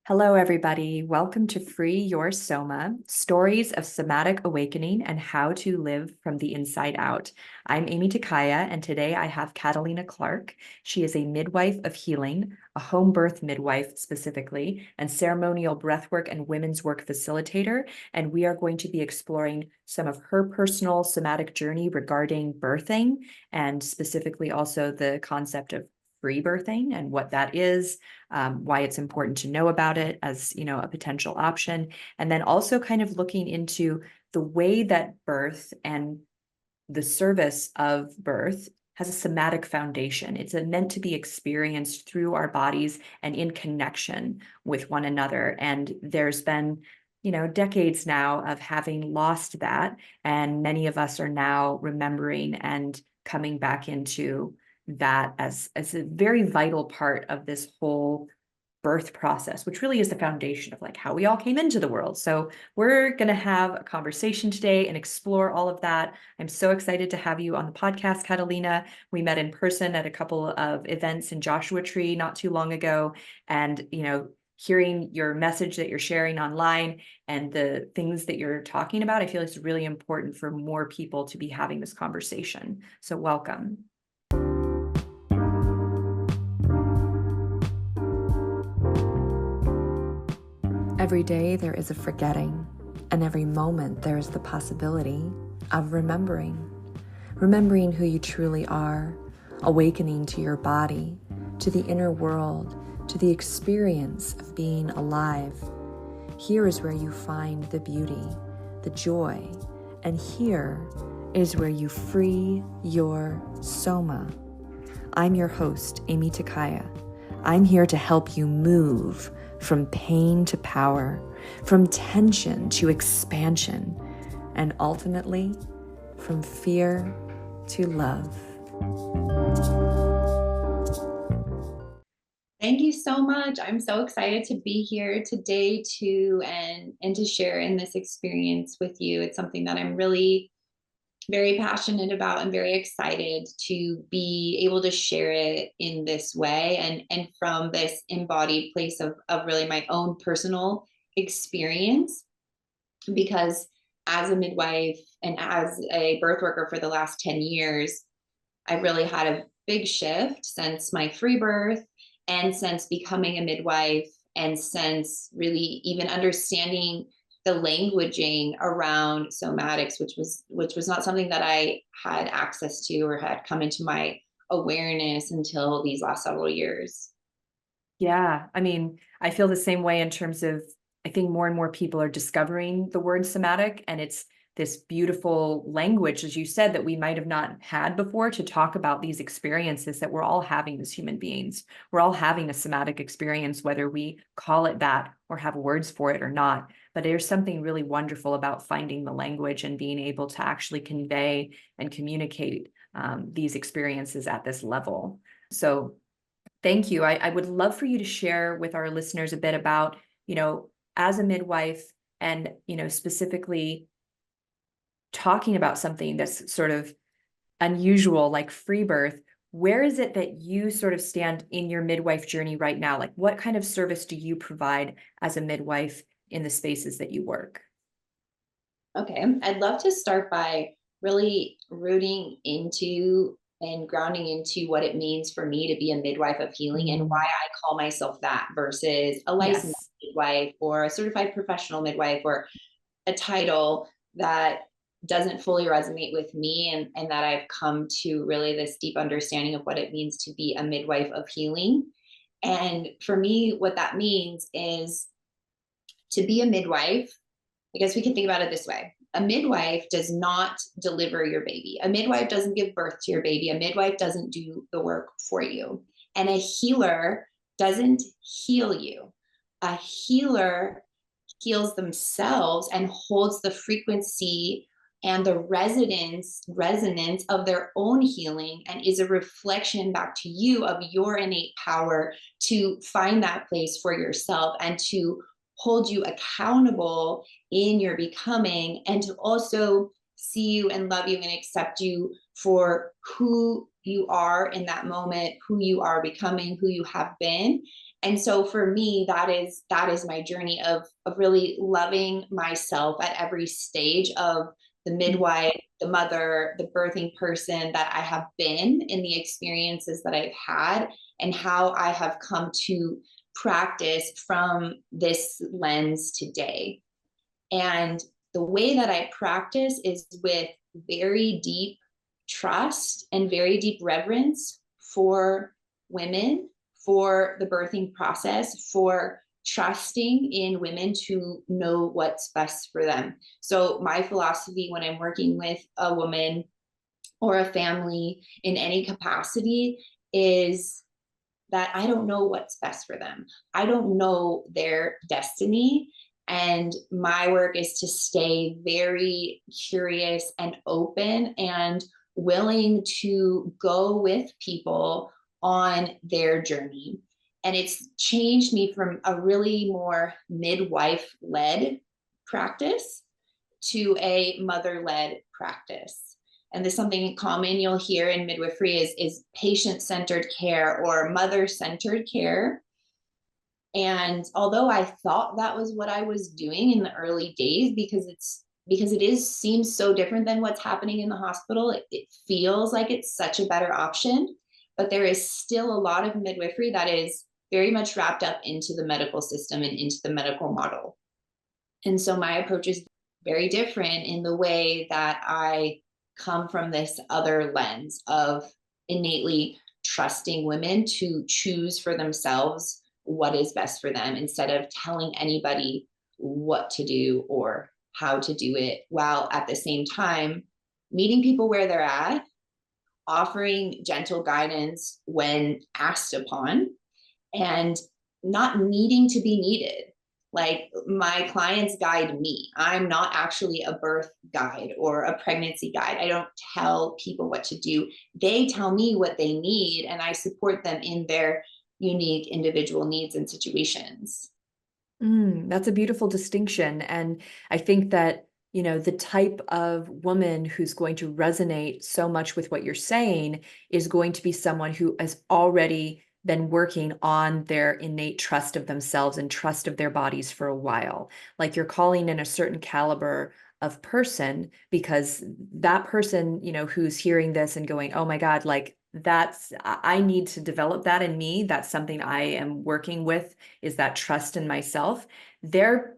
Hello, everybody. Welcome to Free Your Soma, Stories of Somatic Awakening and How to Live from the Inside Out. I'm Amy Takaya, and today I have Catalina Clark. She is a midwife of healing, a home birth midwife specifically, and ceremonial breathwork and women's work facilitator. And we are going to be exploring some of her personal somatic journey regarding birthing, and specifically also the concept of free birthing and what that is, why it's important to know about it as, a potential option. And then also kind of looking into the way that birth and the service of birth has a somatic foundation. It's meant to be experienced through our bodies and in connection with one another. And there's been decades now of having lost that. And many of us are now remembering and coming back into that as a very vital part of this whole birth process, which really is the foundation of like how we all came into the world. So we're going to have a conversation today and explore all of that. I'm so excited to have you on the podcast, Catalina. We met in person at a couple of events in Joshua Tree not too long ago. And, hearing your message that you're sharing online and the things that you're talking about, I feel it's really important for more people to be having this conversation. So welcome. Every day there is a forgetting, and every moment there is the possibility of remembering who you truly are, awakening to your body, to the inner world, to the experience of being alive. Here is where you find the beauty, the joy, and here is where you free your soma. I'm your host, Amy Takaya. I'm here to help you move from pain to power, from tension to expansion, and ultimately from fear to love. Thank you so much. I'm so excited to be here today too, and to share in this experience with you. It's something that I'm really very passionate about and very excited to be able to share it in this way and from this embodied place of really my own personal experience. Because as a midwife and as a birth worker for the last 10 years, I've really had a big shift since my free birth and since becoming a midwife and since really even understanding the languaging around somatics, which was not something that I had access to or had come into my awareness until these last several years. Yeah, I mean, I feel the same way in terms of, I think more and more people are discovering the word somatic, and it's this beautiful language, as you said, that we might have not had before to talk about these experiences that we're all having as human beings. We're all having a somatic experience, whether we call it that or have words for it or not. But there's something really wonderful about finding the language and being able to actually convey and communicate these experiences at this level. So thank you. I would love for you to share with our listeners a bit about, as a midwife and, specifically talking about something that's sort of unusual, like free birth. Where is it that you sort of stand in your midwife journey right now? Like, what kind of service do you provide as a midwife in the spaces that you work? Okay, I'd love to start by really rooting into and grounding into what it means for me to be a midwife of healing and why I call myself that versus a licensed Yes. midwife or a certified professional midwife or a title that doesn't fully resonate with me, and that I've come to really this deep understanding of what it means to be a midwife of healing. And for me, what that means is to be a midwife. I guess we can think about it this way. A midwife does not deliver your baby. A midwife doesn't give birth to your baby. A midwife doesn't do the work for you. And a healer doesn't heal you. A healer heals themselves and holds the frequency and the resonance of their own healing, and is a reflection back to you of your innate power to find that place for yourself and to hold you accountable in your becoming, and to also see you and love you and accept you for who you are in that moment, who you are becoming, who you have been. And so for me, that is my journey of really loving myself at every stage of the midwife, the mother, the birthing person that I have been, in the experiences that I've had, and how I have come to practice from this lens today. And the way that I practice is with very deep trust and very deep reverence for women, for the birthing process, for trusting in women to know what's best for them. So, my philosophy when I'm working with a woman or a family in any capacity is that I don't know what's best for them. I don't know their destiny. And my work is to stay very curious and open and willing to go with people on their journey. And it's changed me from a really more midwife led practice to a mother led practice. And there's something common you'll hear in midwifery is patient-centered care or mother-centered care. And although I thought that was what I was doing in the early days, because it is seems so different than what's happening in the hospital, it feels like it's such a better option. But there is still a lot of midwifery that is very much wrapped up into the medical system and into the medical model. And so my approach is very different in the way that I come from this other lens of innately trusting women to choose for themselves what is best for them instead of telling anybody what to do or how to do it, while at the same time meeting people where they're at, offering gentle guidance when asked upon, and not needing to be needed. Like, my clients guide me. I'm not actually a birth guide or a pregnancy guide. I don't tell people what to do. They tell me what they need, and I support them in their unique individual needs and situations. That's a beautiful distinction. And I think that, the type of woman who's going to resonate so much with what you're saying is going to be someone who has already been working on their innate trust of themselves and trust of their bodies for a while. Like, you're calling in a certain caliber of person because that person, who's hearing this and going, oh my God, like, I need to develop that in me. That's something I am working with, is that trust in myself. They're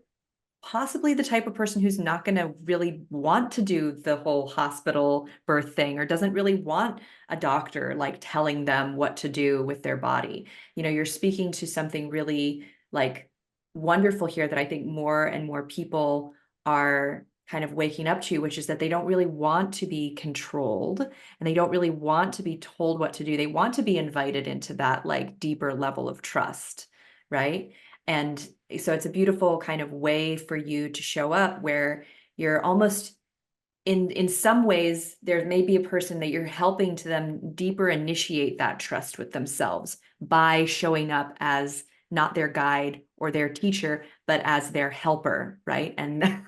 possibly the type of person who's not going to really want to do the whole hospital birth thing, or doesn't really want a doctor like telling them what to do with their body. You're speaking to something really like wonderful here that I think more and more people are kind of waking up to, which is that they don't really want to be controlled and they don't really want to be told what to do. They want to be invited into that like deeper level of trust, right? And so it's a beautiful kind of way for you to show up, where you're almost in some ways, there may be a person that you're helping to them deeper initiate that trust with themselves by showing up as not their guide or their teacher, but as their helper, right? And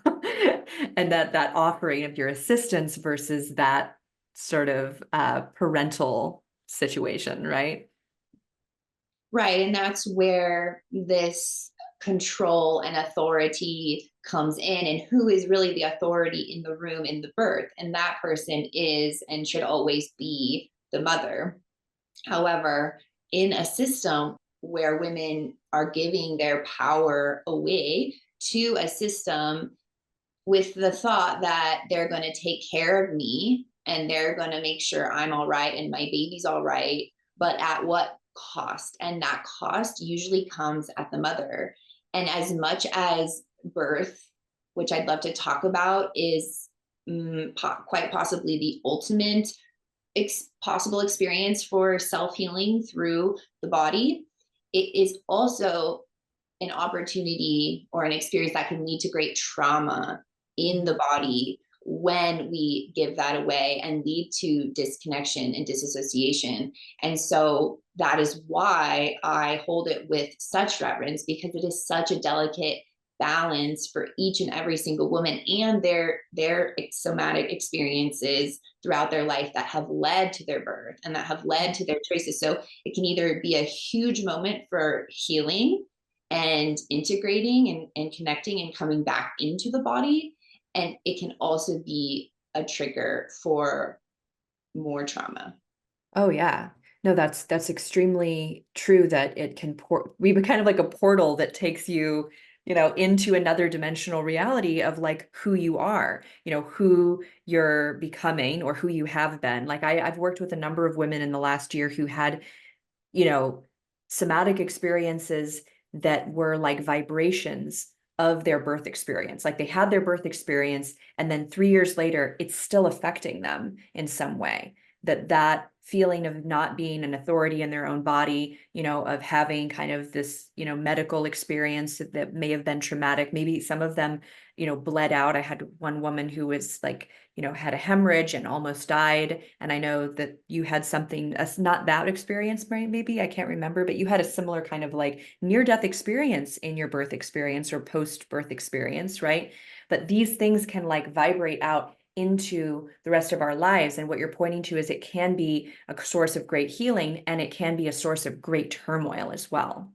and that offering of your assistance versus that sort of parental situation, right? Right. And that's where this control and authority comes in, and who is really the authority in the room in the birth. And that person is and should always be the mother. However, in a system where women are giving their power away to a system with the thought that they're going to take care of me and they're going to make sure I'm all right and my baby's all right, but at what cost? And that cost usually comes at the mother. And as much as birth, which I'd love to talk about, is quite possibly the ultimate possible experience for self-healing through the body, it is also an opportunity or an experience that can lead to great trauma in the body when we give that away, and lead to disconnection and disassociation. And so that is why I hold it with such reverence, because it is such a delicate balance for each and every single woman and their somatic experiences throughout their life that have led to their birth and that have led to their choices. So it can either be a huge moment for healing and integrating and connecting and coming back into the body, and it can also be a trigger for more trauma. Oh yeah. No, that's extremely true that it can be kind of like a portal that takes you, into another dimensional reality of like who you are, who you're becoming or who you have been. Like I've worked with a number of women in the last year who had, you know, somatic experiences that were like vibrations of their birth experience. Like they had their birth experience, and then 3 years later, it's still affecting them in some way. That feeling of not being an authority in their own body, of having kind of this, medical experience that may have been traumatic. Maybe some of them, bled out. I had one woman who was like, had a hemorrhage and almost died. And I know that you had something, not that experience, right? Maybe, I can't remember, but you had a similar kind of like near-death experience in your birth experience or post-birth experience, right? But these things can like vibrate out into the rest of our lives. And what you're pointing to is it can be a source of great healing, and it can be a source of great turmoil as well.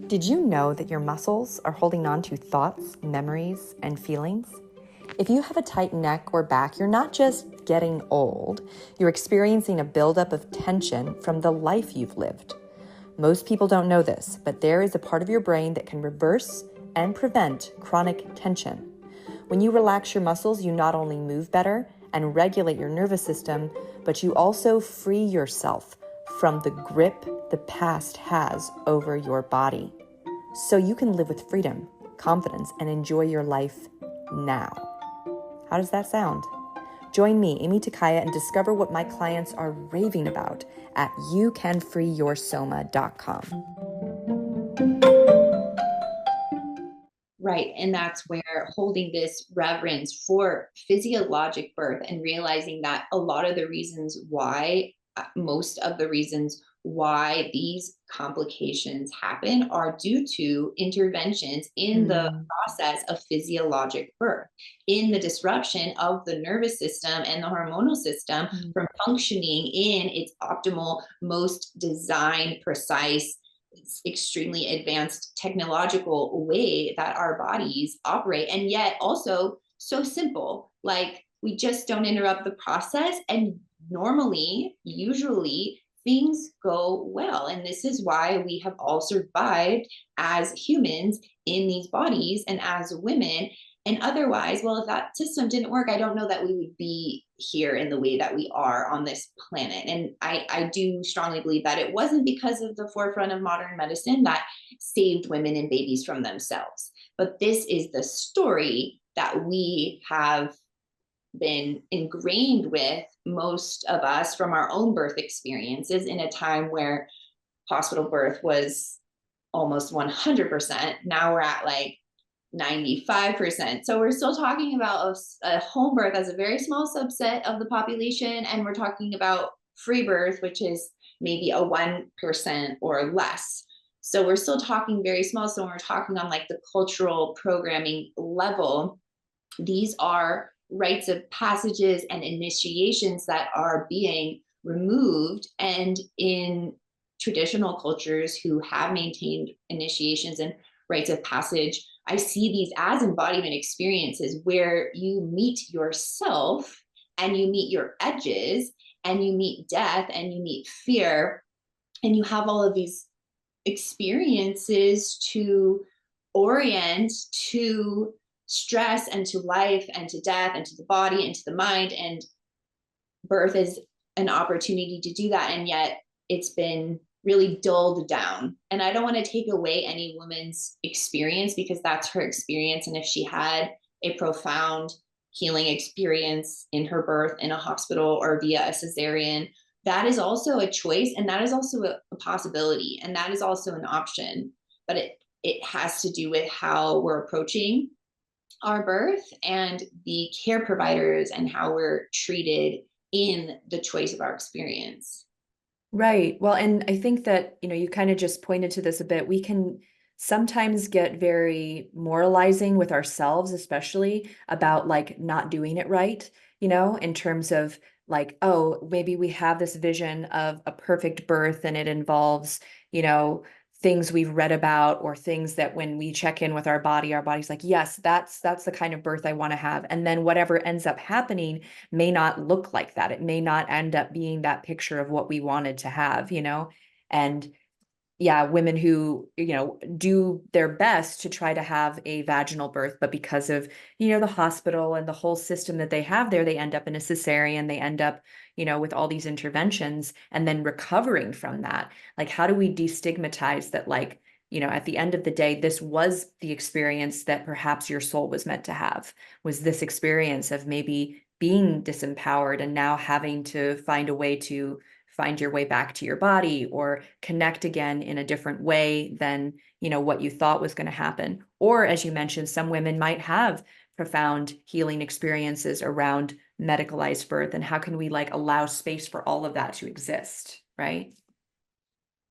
Did you know that your muscles are holding on to thoughts, memories, and feelings? If you have a tight neck or back, you're not just getting old, you're experiencing a buildup of tension from the life you've lived. Most people don't know this, but there is a part of your brain that can reverse and prevent chronic tension. When you relax your muscles, you not only move better and regulate your nervous system, but you also free yourself from the grip the past has over your body. So you can live with freedom, confidence, and enjoy your life now. How does that sound? Join me, Amy Takaya, and discover what my clients are raving about at youcanfreeyoursoma.com. Right. And that's where holding this reverence for physiologic birth and realizing that a lot of the reasons why, most of the reasons why these complications happen are due to interventions in the process of physiologic birth, in the disruption of the nervous system and the hormonal system from functioning in its optimal, most designed, precise, extremely advanced technological way that our bodies operate, and yet also so simple. Like we just don't interrupt the process, and normally, usually, things go well. And this is why we have all survived as humans in these bodies and as women. And otherwise, well, if that system didn't work, I don't know that we would be here in the way that we are on this planet. And I do strongly believe that it wasn't because of the forefront of modern medicine that saved women and babies from themselves. But this is the story that we have been ingrained with, most of us, from our own birth experiences in a time where hospital birth was almost 100%. Now we're at like 95%. So we're still talking about a home birth as a very small subset of the population. And we're talking about free birth, which is maybe a 1% or less. So we're still talking very small. So when we're talking on like the cultural programming level, these are rites of passages and initiations that are being removed. And in traditional cultures who have maintained initiations and rites of passage, I see these as embodiment experiences where you meet yourself and you meet your edges and you meet death and you meet fear, and you have all of these experiences to orient to stress and to life and to death and to the body and to the mind. And birth is an opportunity to do that. And yet it's been really dulled down. And I don't want to take away any woman's experience, because that's her experience. And if she had a profound healing experience in her birth in a hospital or via a cesarean, that is also a choice, and that is also a possibility, and that is also an option. But it has to do with how we're approaching our birth and the care providers and how we're treated in the choice of our experience. Right. Well, and I think that, you kind of just pointed to this a bit. We can sometimes get very moralizing with ourselves, especially about like not doing it right, in terms of like, oh, maybe we have this vision of a perfect birth and it involves, you know, things we've read about or things that when we check in with our body's like, yes, that's the kind of birth I want to have. And then whatever ends up happening may not look like that. It may not end up being that picture of what we wanted to have, And yeah, women who, do their best to try to have a vaginal birth, but because of, the hospital and the whole system that they have there, they end up in a cesarean, they end up, with all these interventions and then recovering from that. Like, how do we destigmatize that, like, at the end of the day, this was the experience that perhaps your soul was meant to have, was this experience of maybe being disempowered and now having to find a way to find your way back to your body or connect again in a different way than what you thought was going to happen. Or as you mentioned, some women might have profound healing experiences around medicalized birth, and how can we like allow space for all of that to exist, right?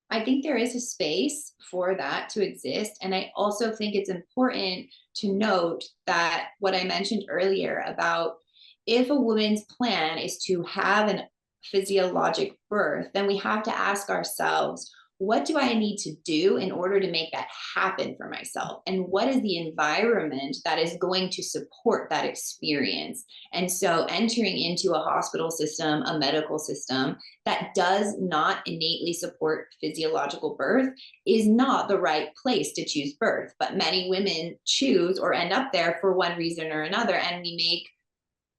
I think there is a space for that to exist. And I also think it's important to note that what I mentioned earlier about if a woman's plan is to have an physiologic birth, then we have to ask ourselves, what do I need to do in order to make that happen for myself? And what is the environment that is going to support that experience? And so entering into a hospital system, a medical system, that does not innately support physiological birth is not the right place to choose birth. But many women choose or end up there for one reason or another. And we make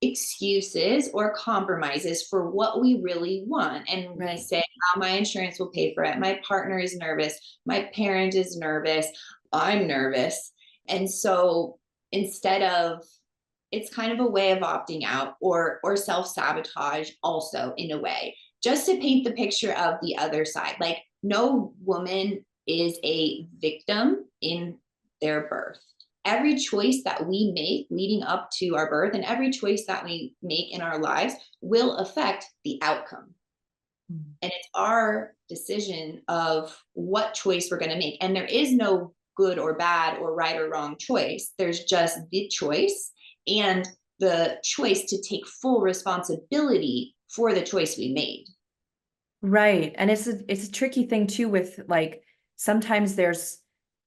excuses or compromises for what we really want. And we Right. say, oh, my insurance will pay for it. My partner is nervous. My parent is nervous. I'm nervous. And so instead of, it's kind of a way of opting out or self-sabotage also in a way, just to paint the picture of the other side. Like no woman is a victim in their birth. Every choice that we make leading up to our birth and every choice that we make in our lives will affect the outcome. Mm. And it's our decision of what choice we're going to make. And there is no good or bad or right or wrong choice. There's just the choice and the choice to take full responsibility for the choice we made. Right. And it's a tricky thing too with like sometimes there's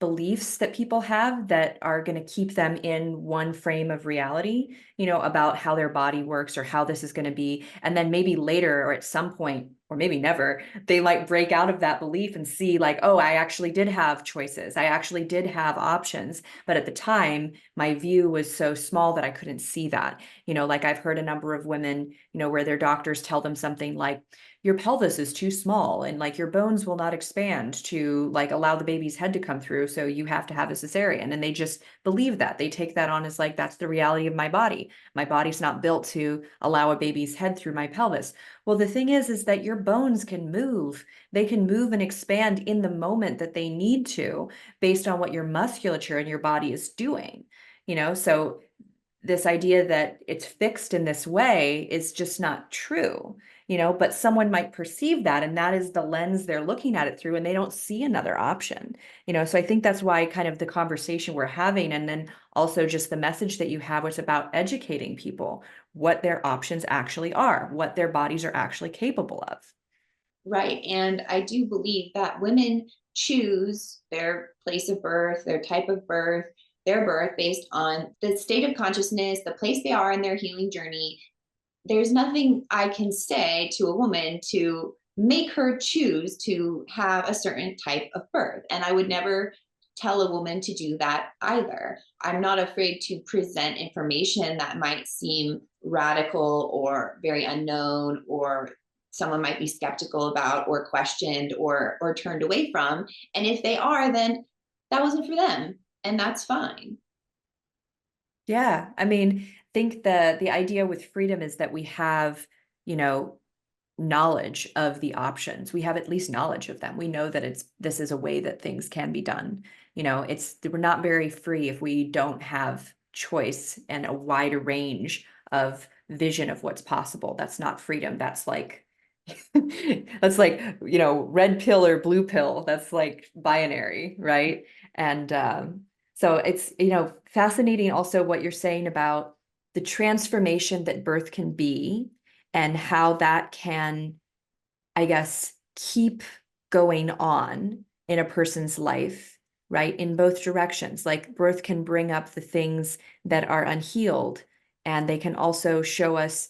beliefs that people have that are going to keep them in one frame of reality, about how their body works or how this is going to be. And then maybe later or at some point, or maybe never, they like break out of that belief and see like, oh, I actually did have choices. I actually did have options. But at the time, my view was so small that I couldn't see that. Like I've heard a number of women, where their doctors tell them something like, your pelvis is too small and like your bones will not expand to like allow the baby's head to come through. So you have to have a cesarean. And they just believe that. They take that on as like, that's the reality of my body. My body's not built to allow a baby's head through my pelvis. Well, the thing is that your bones can move. They can move and expand in the moment that they need to based on what your musculature and your body is doing, so this idea that it's fixed in this way is just not true, but someone might perceive that, and that is the lens they're looking at it through, and they don't see another option, so I think that's why kind of the conversation we're having, and then also just the message that you have was about educating people what their options actually are, what their bodies are actually capable of. Right. And I do believe that women choose their place of birth, their type of birth, their birth based on the state of consciousness, the place they are in their healing journey. There's nothing I can say to a woman to make her choose to have a certain type of birth. And I would never tell a woman to do that either. I'm not afraid to present information that might seem radical or very unknown or someone might be skeptical about or questioned or turned away from. And if they are, then that wasn't for them and that's fine. Yeah, I mean, think the idea with freedom is that we have, you know, knowledge of the options. We have at least knowledge of them. We know that this is a way that things can be done. We're not very free if we don't have choice and a wider range of vision of what's possible. That's not freedom. That's like That's like, red pill or blue pill. That's like binary, right? And so it's, fascinating also what you're saying about the transformation that birth can be and how that can, I guess, keep going on in a person's life, right? In both directions. Like birth can bring up the things that are unhealed, and they can also show us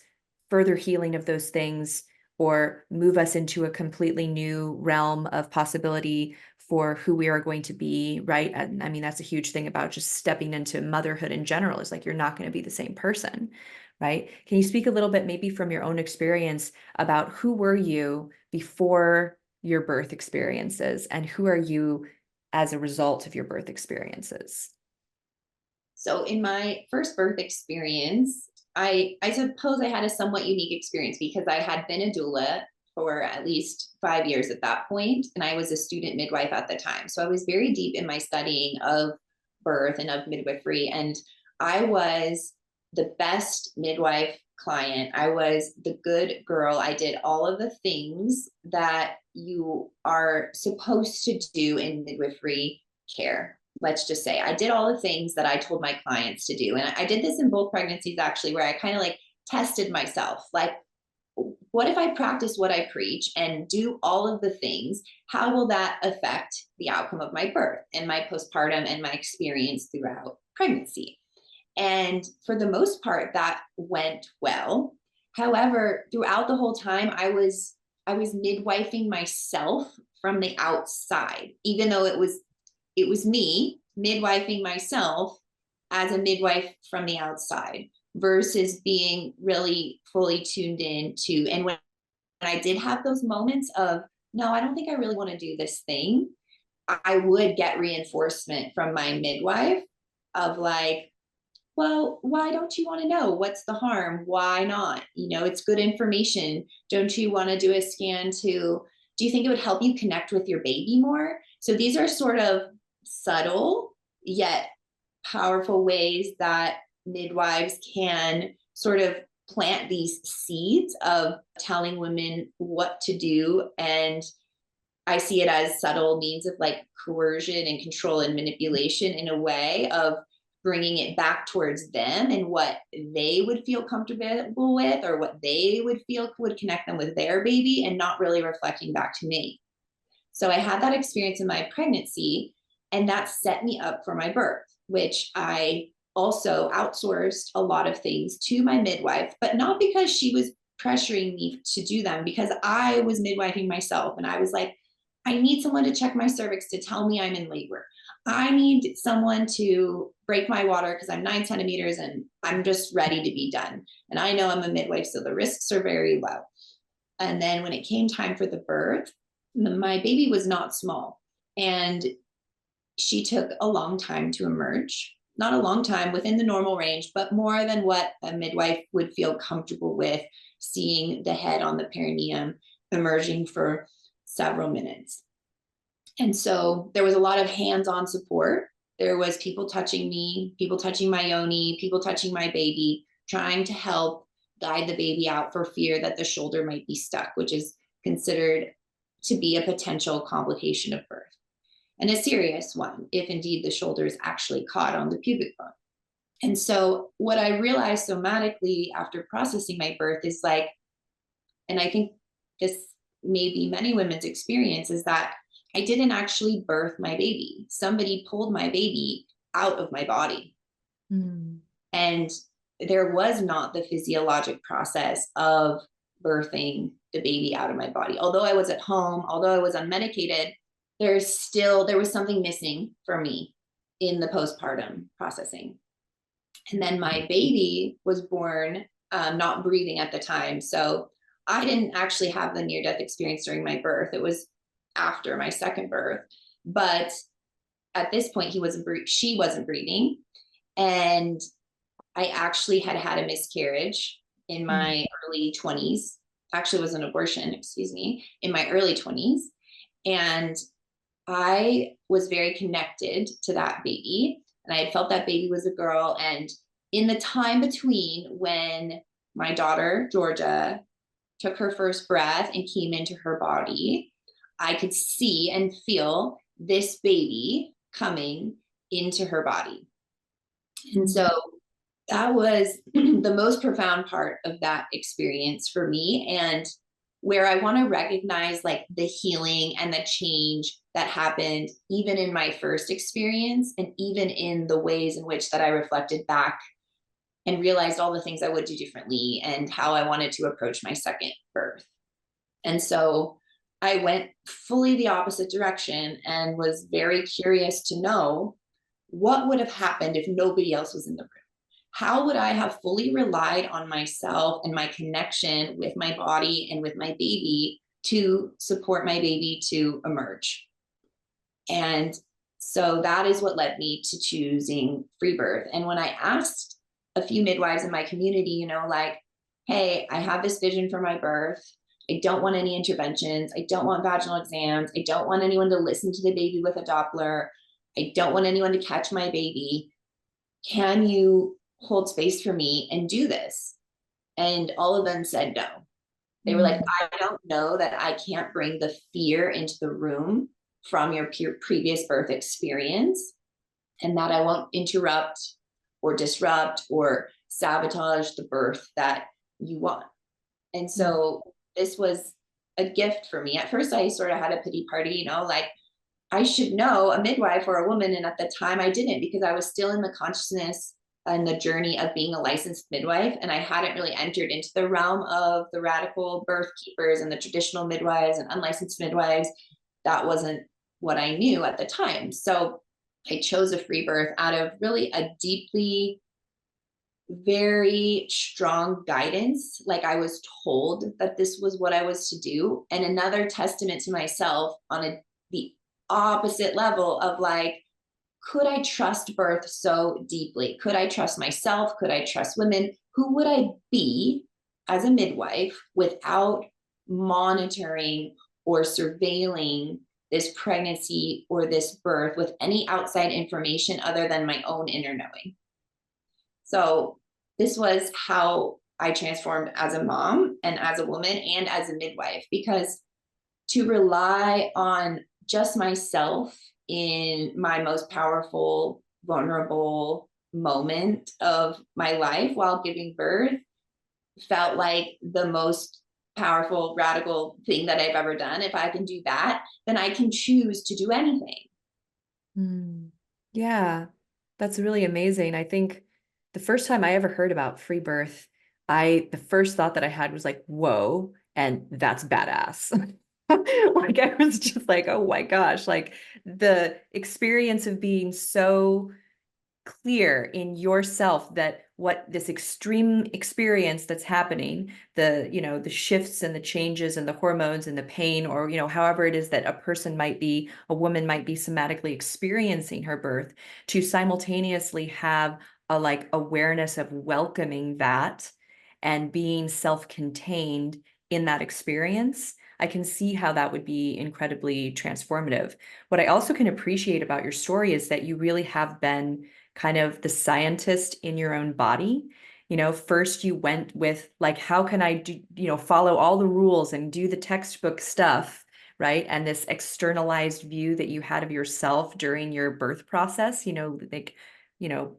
further healing of those things or move us into a completely new realm of possibility for who we are going to be, right? And I mean, that's a huge thing about just stepping into motherhood in general, is like you're not going to be the same person, right? Can you speak a little bit, maybe from your own experience, about who were you before your birth experiences and who are you as a result of your birth experiences? So in my first birth experience, I suppose I had a somewhat unique experience because I had been a doula for at least 5 years at that point, and I was a student midwife at the time. So I was very deep in my studying of birth and of midwifery, and I was the best midwife client. I was the good girl. I did all of the things that you are supposed to do in midwifery care. Let's just say I did all the things that I told my clients to do. And I did this in both pregnancies, actually, where I kind of like tested myself. Like, what if I practice what I preach and do all of the things? How will that affect the outcome of my birth and my postpartum and my experience throughout pregnancy? And for the most part, that went well. However, throughout the whole time, I was midwifing myself from the outside, even though it was me midwifing myself as a midwife from the outside versus being really fully tuned in to. And when I did have those moments of, no, I don't think I really want to do this thing, I would get reinforcement from my midwife of like, well, why don't you want to know? What's the harm? Why not? It's good information. Don't you want to do a scan do you think it would help you connect with your baby more? So these are sort of subtle yet powerful ways that midwives can sort of plant these seeds of telling women what to do. And I see it as subtle means of like coercion and control and manipulation in a way of bringing it back towards them and what they would feel comfortable with or what they would feel would connect them with their baby and not really reflecting back to me. So I had that experience in my pregnancy, and that set me up for my birth, which I also outsourced a lot of things to my midwife, but not because she was pressuring me to do them, because I was midwifing myself and I was like, I need someone to check my cervix to tell me I'm in labor. I need someone to break my water because I'm 9 centimeters and I'm just ready to be done. And I know I'm a midwife, so the risks are very low. And then when it came time for the birth, my baby was not small. And she took a long time to emerge. Not a long time, within the normal range, but more than what a midwife would feel comfortable with, seeing the head on the perineum emerging for several minutes. And so there was a lot of hands-on support. There was people touching me, people touching my yoni, people touching my baby, trying to help guide the baby out for fear that the shoulder might be stuck, which is considered to be a potential complication of birth, and a serious one if indeed the shoulder is actually caught on the pubic bone. And so what I realized somatically after processing my birth is like, and I think this may be many women's experience, is that I didn't actually birth my baby. Somebody pulled my baby out of my body. Mm. And there was not the physiologic process of birthing the baby out of my body. Although I was at home, although I was unmedicated, there was something missing for me in the postpartum processing. And then my baby was born not breathing at the time. So I didn't actually have the near-death experience during my birth. It was after my second birth. But at this point, she wasn't breathing. And I actually had a miscarriage in my early 20s. Actually, it was an abortion, excuse me, in my early 20s. And I was very connected to that baby. And I had felt that baby was a girl. And in the time between when my daughter, Georgia, took her first breath and came into her body, I could see and feel this baby coming into her body. And so that was the most profound part of that experience for me, and where I want to recognize like the healing and the change that happened even in my first experience, and even in the ways in which that I reflected back and realized all the things I would do differently and how I wanted to approach my second birth. And so I went fully the opposite direction and was very curious to know what would have happened if nobody else was in the room. How would I have fully relied on myself and my connection with my body and with my baby to support my baby to emerge? And so that is what led me to choosing Freebirth. And when I asked a few midwives in my community, like, hey, I have this vision for my birth. I don't want any interventions. I don't want vaginal exams. I don't want anyone to listen to the baby with a Doppler. I don't want anyone to catch my baby. Can you hold space for me and do this? And all of them said no. They were like, I don't know that I can't bring the fear into the room from your previous birth experience, and that I won't interrupt or disrupt or sabotage the birth that you want. And so this was a gift for me. At first, I sort of had a pity party, like I should know a midwife or a woman. And at the time I didn't, because I was still in the consciousness and the journey of being a licensed midwife. And I hadn't really entered into the realm of the radical birth keepers and the traditional midwives and unlicensed midwives. That wasn't what I knew at the time. So I chose a free birth out of really a deeply, very strong guidance. Like I was told that this was what I was to do. And another testament to myself on the opposite level of like, could I trust birth so deeply? Could I trust myself? Could I trust women? Who would I be as a midwife without monitoring or surveilling this pregnancy or this birth with any outside information other than my own inner knowing? So this was how I transformed as a mom and as a woman and as a midwife, because to rely on just myself in my most powerful, vulnerable moment of my life while giving birth felt like the most powerful, radical thing that I've ever done. If I can do that, then I can choose to do anything. Yeah, that's really amazing. I think the first time I ever heard about free birth, the first thought that I had was like, whoa, and that's badass. Like I was just like, oh my gosh, like the experience of being so clear in yourself that what this extreme experience that's happening, the shifts and the changes and the hormones and the pain, or however it is that a woman might be somatically experiencing her birth, to simultaneously have a like awareness of welcoming that and being self-contained in that experience. I can see how that would be incredibly transformative. What I also can appreciate about your story is that you really have been kind of the scientist in your own body. First you went with like, how can I do, follow all the rules and do the textbook stuff, right? And this externalized view that you had of yourself during your birth process, like,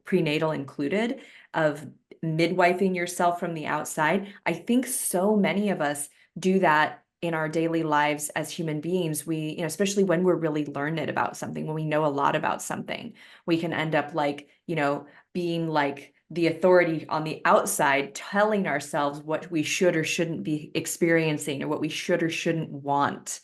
prenatal included, of midwifing yourself from the outside. I think so many of us do that in our daily lives as human beings. We, especially when we're really learned about something, when we know a lot about something, we can end up like, being like the authority on the outside, telling ourselves what we should or shouldn't be experiencing, or what we should or shouldn't want,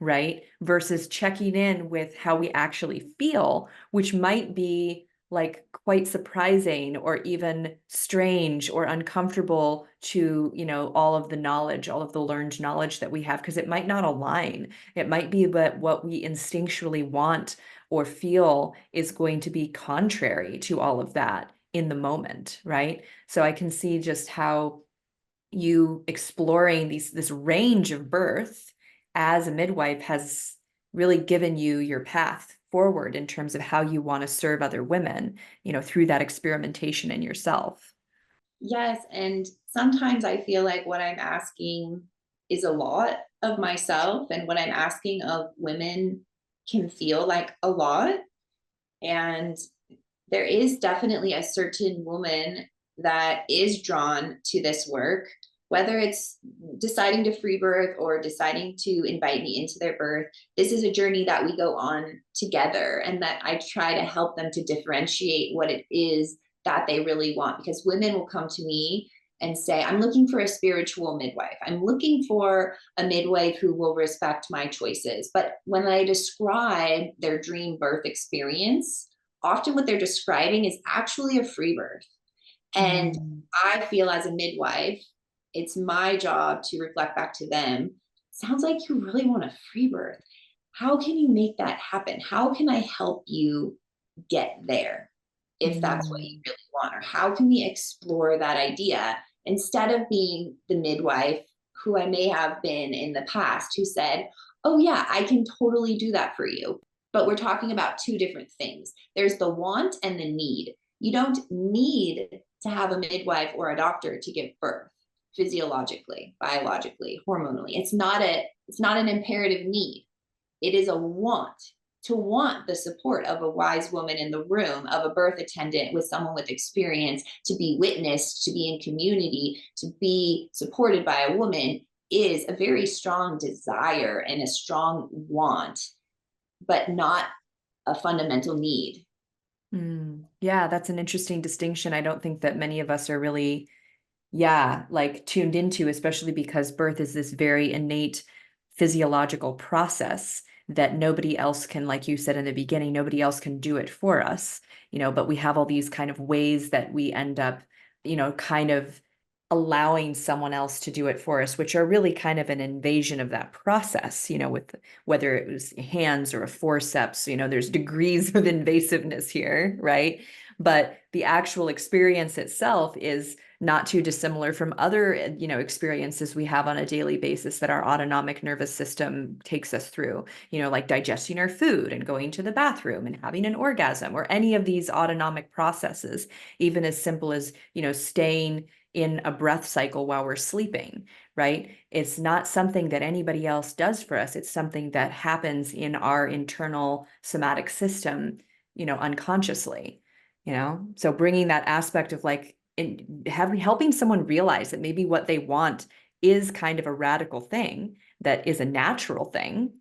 right? Versus checking in with how we actually feel, which might be like quite surprising or even strange or uncomfortable to, all of the knowledge, all of the learned knowledge that we have, because it might not align. It might be that what we instinctually want or feel is going to be contrary to all of that in the moment, right? So I can see just how you exploring this range of birth as a midwife has really given you your path forward in terms of how you want to serve other women, through that experimentation in yourself. Yes. And sometimes I feel like what I'm asking is a lot of myself, and what I'm asking of women can feel like a lot. And there is definitely a certain woman that is drawn to this work, whether it's deciding to free birth or deciding to invite me into their birth. This is a journey that we go on together, and that I try to help them to differentiate what it is that they really want. Because women will come to me and say, I'm looking for a spiritual midwife. I'm looking for a midwife who will respect my choices. But when I describe their dream birth experience, often what they're describing is actually a free birth. And Mm. I feel as a midwife, it's my job to reflect back to them. Sounds like you really want a free birth. How can you make that happen? How can I help you get there if that's what you Mm. really want? Or how can we explore that idea instead of being the midwife who I may have been in the past who said, oh, yeah, I can totally do that for you. But we're talking about two different things. There's the want and the need. You don't need to have a midwife or a doctor to give birth physiologically, biologically, hormonally. It's not an imperative need. It is a want, to want the support of a wise woman in the room, of a birth attendant with someone with experience, to be witnessed, to be in community, to be supported by a woman, is a very strong desire and a strong want, but not a fundamental need. Mm. Yeah, that's an interesting distinction. I don't think that many of us are really, yeah, like tuned into, especially because birth is this very innate physiological process that nobody else can, like you said in the beginning, nobody else can do it for us, but we have all these kind of ways that we end up, kind of allowing someone else to do it for us, which are really kind of an invasion of that process, with whether it was hands or a forceps, there's degrees of invasiveness here, right? But the actual experience itself is not too dissimilar from other, experiences we have on a daily basis that our autonomic nervous system takes us through, like digesting our food and going to the bathroom and having an orgasm, or any of these autonomic processes, even as simple as, staying in a breath cycle while we're sleeping, right? It's not something that anybody else does for us. It's something that happens in our internal somatic system, unconsciously, So bringing that aspect of like, helping someone realize that maybe what they want is kind of a radical thing, that is a natural thing,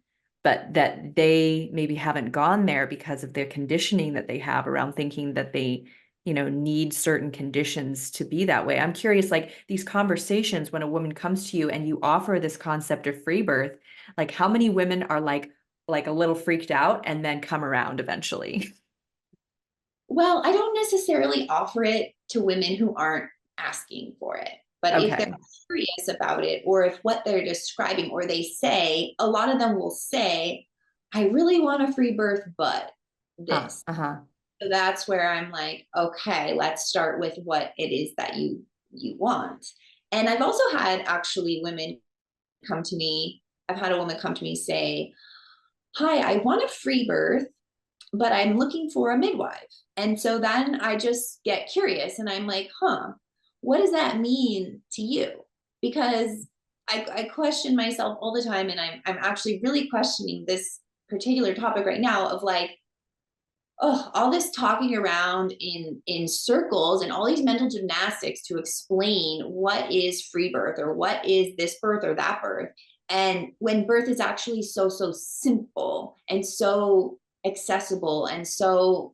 but that they maybe haven't gone there because of the conditioning that they have around thinking that they, need certain conditions to be that way. I'm curious, like these conversations, when a woman comes to you and you offer this concept of free birth, like how many women are like a little freaked out and then come around eventually? Well, I don't necessarily offer it to women who aren't asking for it. But if they're Okay. curious about it, or if what they're describing, or they say, a lot of them will say, I really want a free birth, but this. Uh-huh. So that's where I'm like, okay, let's start with what it is that you want. And I've also had actually women come to me. I've had a woman come to me say, hi, I want a free birth, but I'm looking for a midwife. And so then I just get curious and I'm like, what does that mean to you? Because I question myself all the time, and I'm actually really questioning this particular topic right now of like, oh, all this talking around in circles and all these mental gymnastics to explain what is free birth or what is this birth or that birth. And when birth is actually so simple and so accessible and so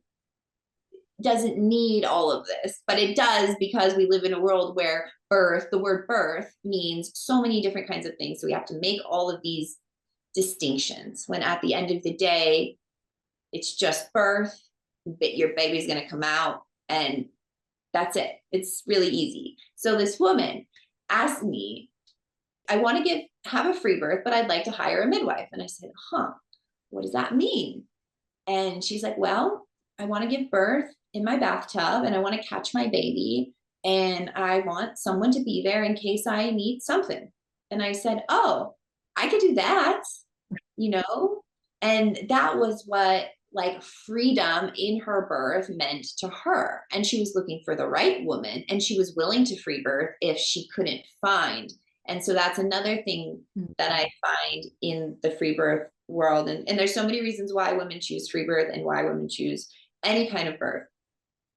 doesn't need all of this, but it does, because we live in a world where the word birth means so many different kinds of things. So we have to make all of these distinctions when at the end of the day, it's just birth, your baby's going to come out, and that's it. It's really easy. So this woman asked me, I want to have a free birth, but I'd like to hire a midwife. And I said, what does that mean? And she's like, well, I want to give birth in my bathtub and I want to catch my baby and I want someone to be there in case I need something. And I said, oh, I could do that, you know? And that was what like freedom in her birth meant to her. And she was looking for the right woman, and she was willing to free birth if she couldn't find And so that's another thing that I find in the free birth world. And there's so many reasons why women choose free birth and why women choose any kind of birth.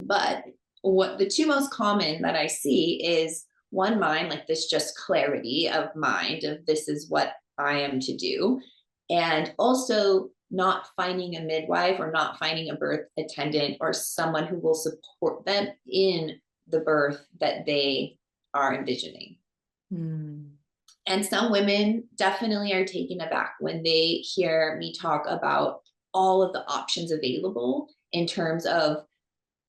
But what the two most common that I see is one, mind, like this just clarity of mind of this is what I am to do. And also not finding a midwife or not finding a birth attendant or someone who will support them in the birth that they are envisioning. And some women definitely are taken aback when they hear me talk about all of the options available in terms of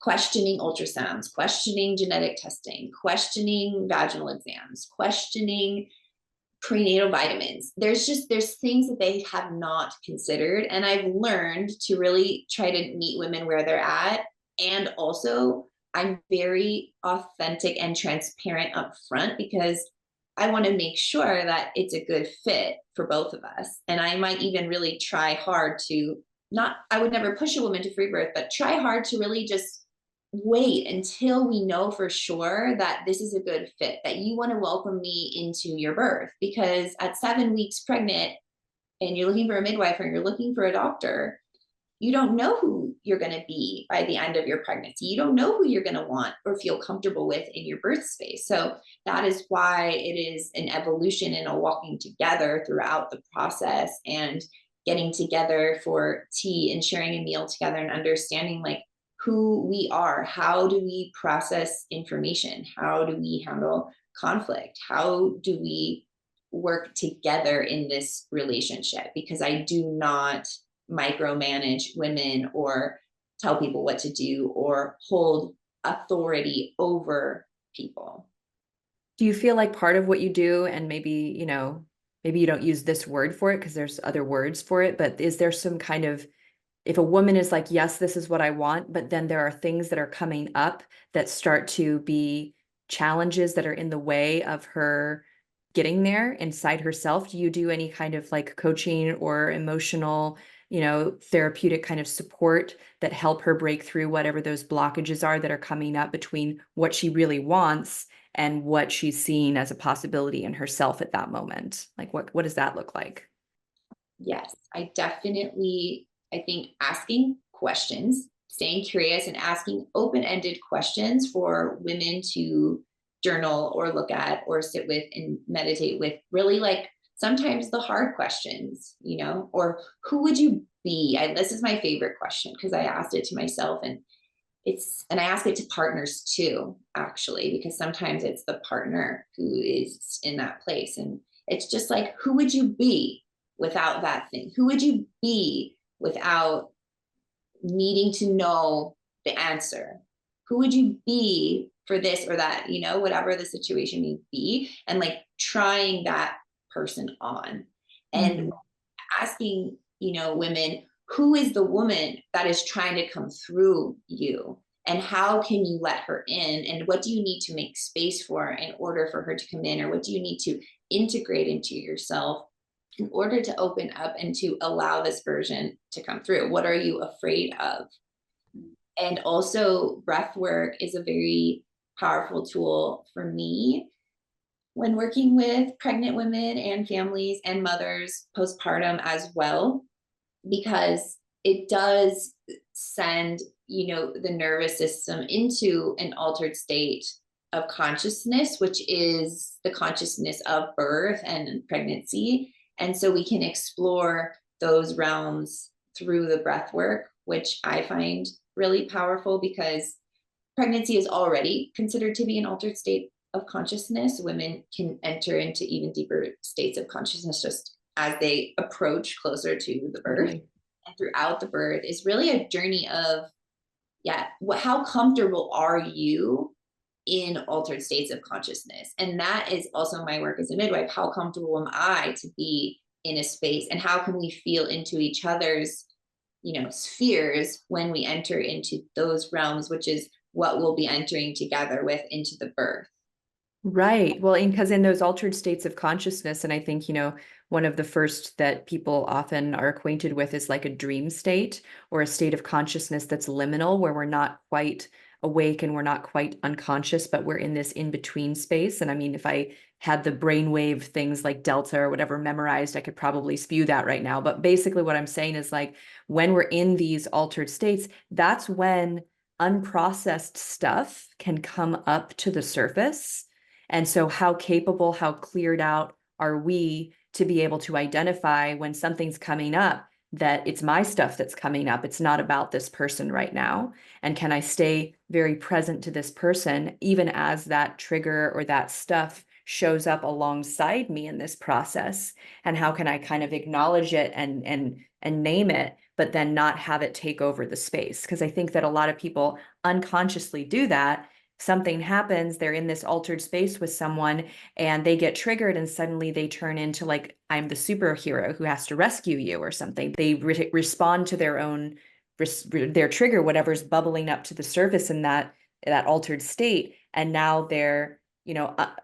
questioning ultrasounds, questioning genetic testing, questioning vaginal exams, questioning prenatal vitamins. There's things that they have not considered. And I've learned to really try to meet women where they're at. And also, I'm very authentic and transparent up front because I want to make sure that it's a good fit for both of us. And I might even really try hard to I would never push a woman to free birth, but try hard to really just wait until we know for sure that this is a good fit, that you want to welcome me into your birth. Because at 7 weeks pregnant and you're looking for a midwife or you're looking for a doctor, you don't know who you're going to be by the end of your pregnancy. You don't know who you're going to want or feel comfortable with in your birth space. So that is why it is an evolution and a walking together throughout the process and getting together for tea and sharing a meal together and understanding like who we are. How do we process information? How do we handle conflict? How do we work together in this relationship? Because I do not micromanage women or tell people what to do or hold authority over people. Do you feel like part of what you do, and maybe, maybe you don't use this word for it because there's other words for it, but is there some kind of, if a woman is like, yes, this is what I want, but then there are things that are coming up that start to be challenges that are in the way of her getting there inside herself, do you do any kind of like coaching or emotional, therapeutic kind of support that help her break through whatever those blockages are that are coming up between what she really wants and what she's seeing as a possibility in herself at that moment? Like what does that look like? Yes, I think asking questions, staying curious and asking open-ended questions for women to journal or look at or sit with and meditate with, really like sometimes the hard questions, or who would you be? This is my favorite question because I asked it to myself and I ask it to partners too, actually, because sometimes it's the partner who is in that place. And it's just like, who would you be without that thing? Who would you be without needing to know the answer? Who would you be for this or that, whatever the situation may be, and like trying that person on and asking, women, who is the woman that is trying to come through you? And how can you let her in? And what do you need to make space for in order for her to come in? Or what do you need to integrate into yourself in order to open up and to allow this version to come through? What are you afraid of? And also, breath work is a very powerful tool for me when working with pregnant women and families and mothers postpartum as well, because it does send, the nervous system into an altered state of consciousness, which is the consciousness of birth and pregnancy. And so we can explore those realms through the breath work, which I find really powerful because pregnancy is already considered to be an altered state of consciousness. Women can enter into even deeper states of consciousness just as they approach closer to the birth. Okay. And throughout the birth is really a journey of, how comfortable are you in altered states of consciousness? And that is also my work as a midwife. How comfortable am I to be in a space, and how can we feel into each other's, spheres when we enter into those realms, which is what we'll be entering together with into the birth. Right. Well, because in those altered states of consciousness, and I think, one of the first that people often are acquainted with is like a dream state or a state of consciousness that's liminal, where we're not quite awake and we're not quite unconscious, but we're in this in-between space. And I mean, if I had the brainwave things like delta or whatever memorized, I could probably spew that right now. But basically what I'm saying is like when we're in these altered states, that's when unprocessed stuff can come up to the surface. And so how capable, how cleared out are we to be able to identify when something's coming up, that it's my stuff that's coming up. It's not about this person right now. And can I stay very present to this person, even as that trigger or that stuff shows up alongside me in this process? And how can I kind of acknowledge it and name it, but then not have it take over the space? Because I think that a lot of people unconsciously do that. Something happens, they're in this altered space with someone and they get triggered and suddenly they turn into like, I'm the superhero who has to rescue you or something. They respond to their own, their trigger, whatever's bubbling up to the surface in that altered state. And now they're,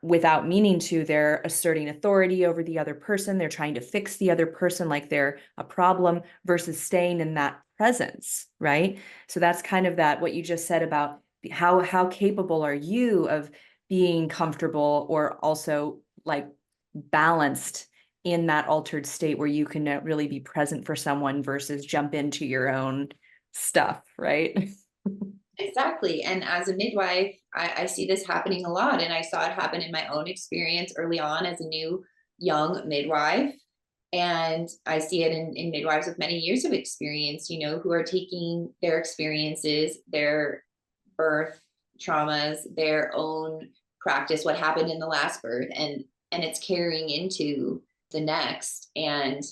without meaning to, they're asserting authority over the other person. They're trying to fix the other person like they're a problem versus staying in that presence, right? So that's kind of that, what you just said about how capable are you of being comfortable or also like balanced in that altered state where you can really be present for someone versus jump into your own stuff, right? Exactly. And as a midwife, I see this happening a lot. And I saw it happen in my own experience early on as a new young midwife. And I see it in midwives with many years of experience, who are taking their experiences, their birth traumas, their own practice, what happened in the last birth, and it's carrying into the next. And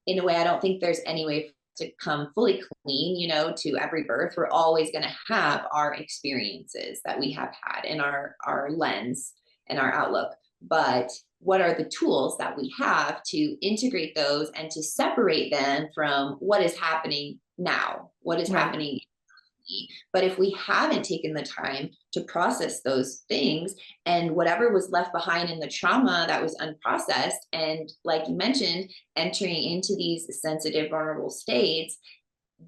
in a way, I don't think there's any way to come fully clean, to every birth. We're always going to have our experiences that we have had in our lens and our outlook. But what are the tools that we have to integrate those and to separate them from what is happening now, what is happening? But if we haven't taken the time to process those things and whatever was left behind in the trauma that was unprocessed, and like you mentioned, entering into these sensitive, vulnerable states,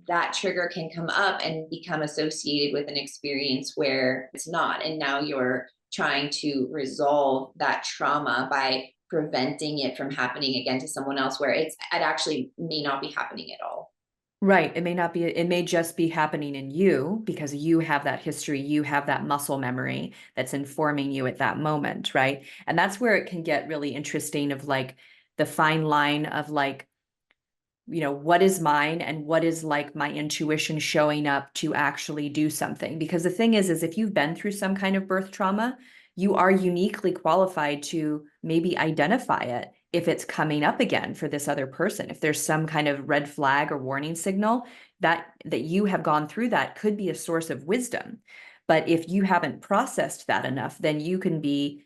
that trigger can come up and become associated with an experience where it's not. And now you're trying to resolve that trauma by preventing it from happening again to someone else where it actually may not be happening at all. Right. It may not be, it may just be happening in you because you have that history, you have that muscle memory that's informing you at that moment, right? And that's where it can get really interesting of like the fine line of like, what is mine and what is like my intuition showing up to actually do something. Because the thing is if you've been through some kind of birth trauma, you are uniquely qualified to maybe identify it if it's coming up again for this other person. If there's some kind of red flag or warning signal that you have gone through, that could be a source of wisdom. But if you haven't processed that enough, then you can be,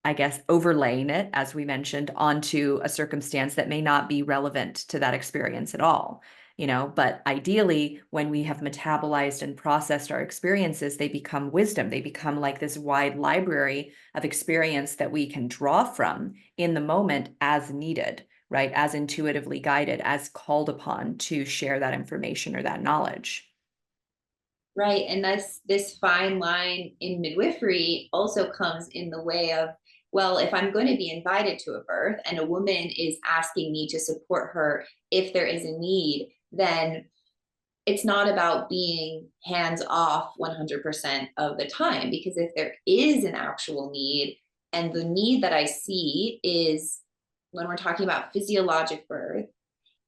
I guess, overlaying it, as we mentioned, onto a circumstance that may not be relevant to that experience at all. But ideally, when we have metabolized and processed our experiences, they become wisdom. They become like this wide library of experience that we can draw from in the moment as needed, right? As intuitively guided, as called upon to share that information or that knowledge. Right. And that's this fine line in midwifery also comes in the way of, well, if I'm going to be invited to a birth and a woman is asking me to support her if there is a need, then it's not about being hands off 100% of the time. Because if there is an actual need, and the need that I see is when we're talking about physiologic birth,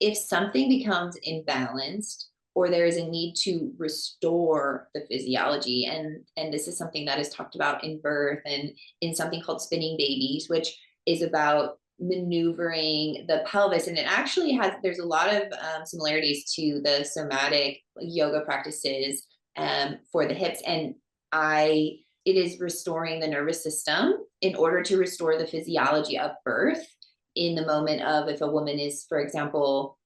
if something becomes imbalanced or there is a need to restore the physiology, and this is something that is talked about in birth and in something called spinning babies, which is about maneuvering the pelvis, and it actually there's a lot of similarities to the somatic yoga practices for the hips, and it is restoring the nervous system in order to restore the physiology of birth in the moment of, if a woman is, for example,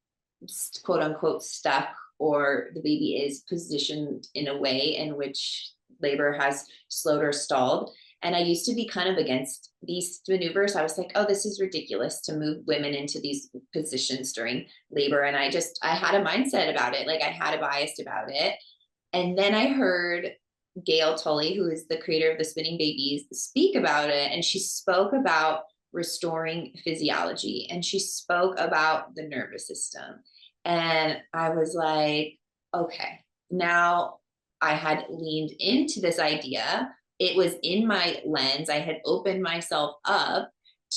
quote unquote stuck, or the baby is positioned in a way in which labor has slowed or stalled. And I used to be kind of against these maneuvers. I was like, oh, this is ridiculous to move women into these positions during labor. And I had a mindset about it. Like I had a bias about it. And then I heard Gail Tully, who is the creator of the Spinning Babies, speak about it. And she spoke about restoring physiology, and she spoke about the nervous system. And I was like, okay, now I had leaned into this idea. It was in my lens. I had opened myself up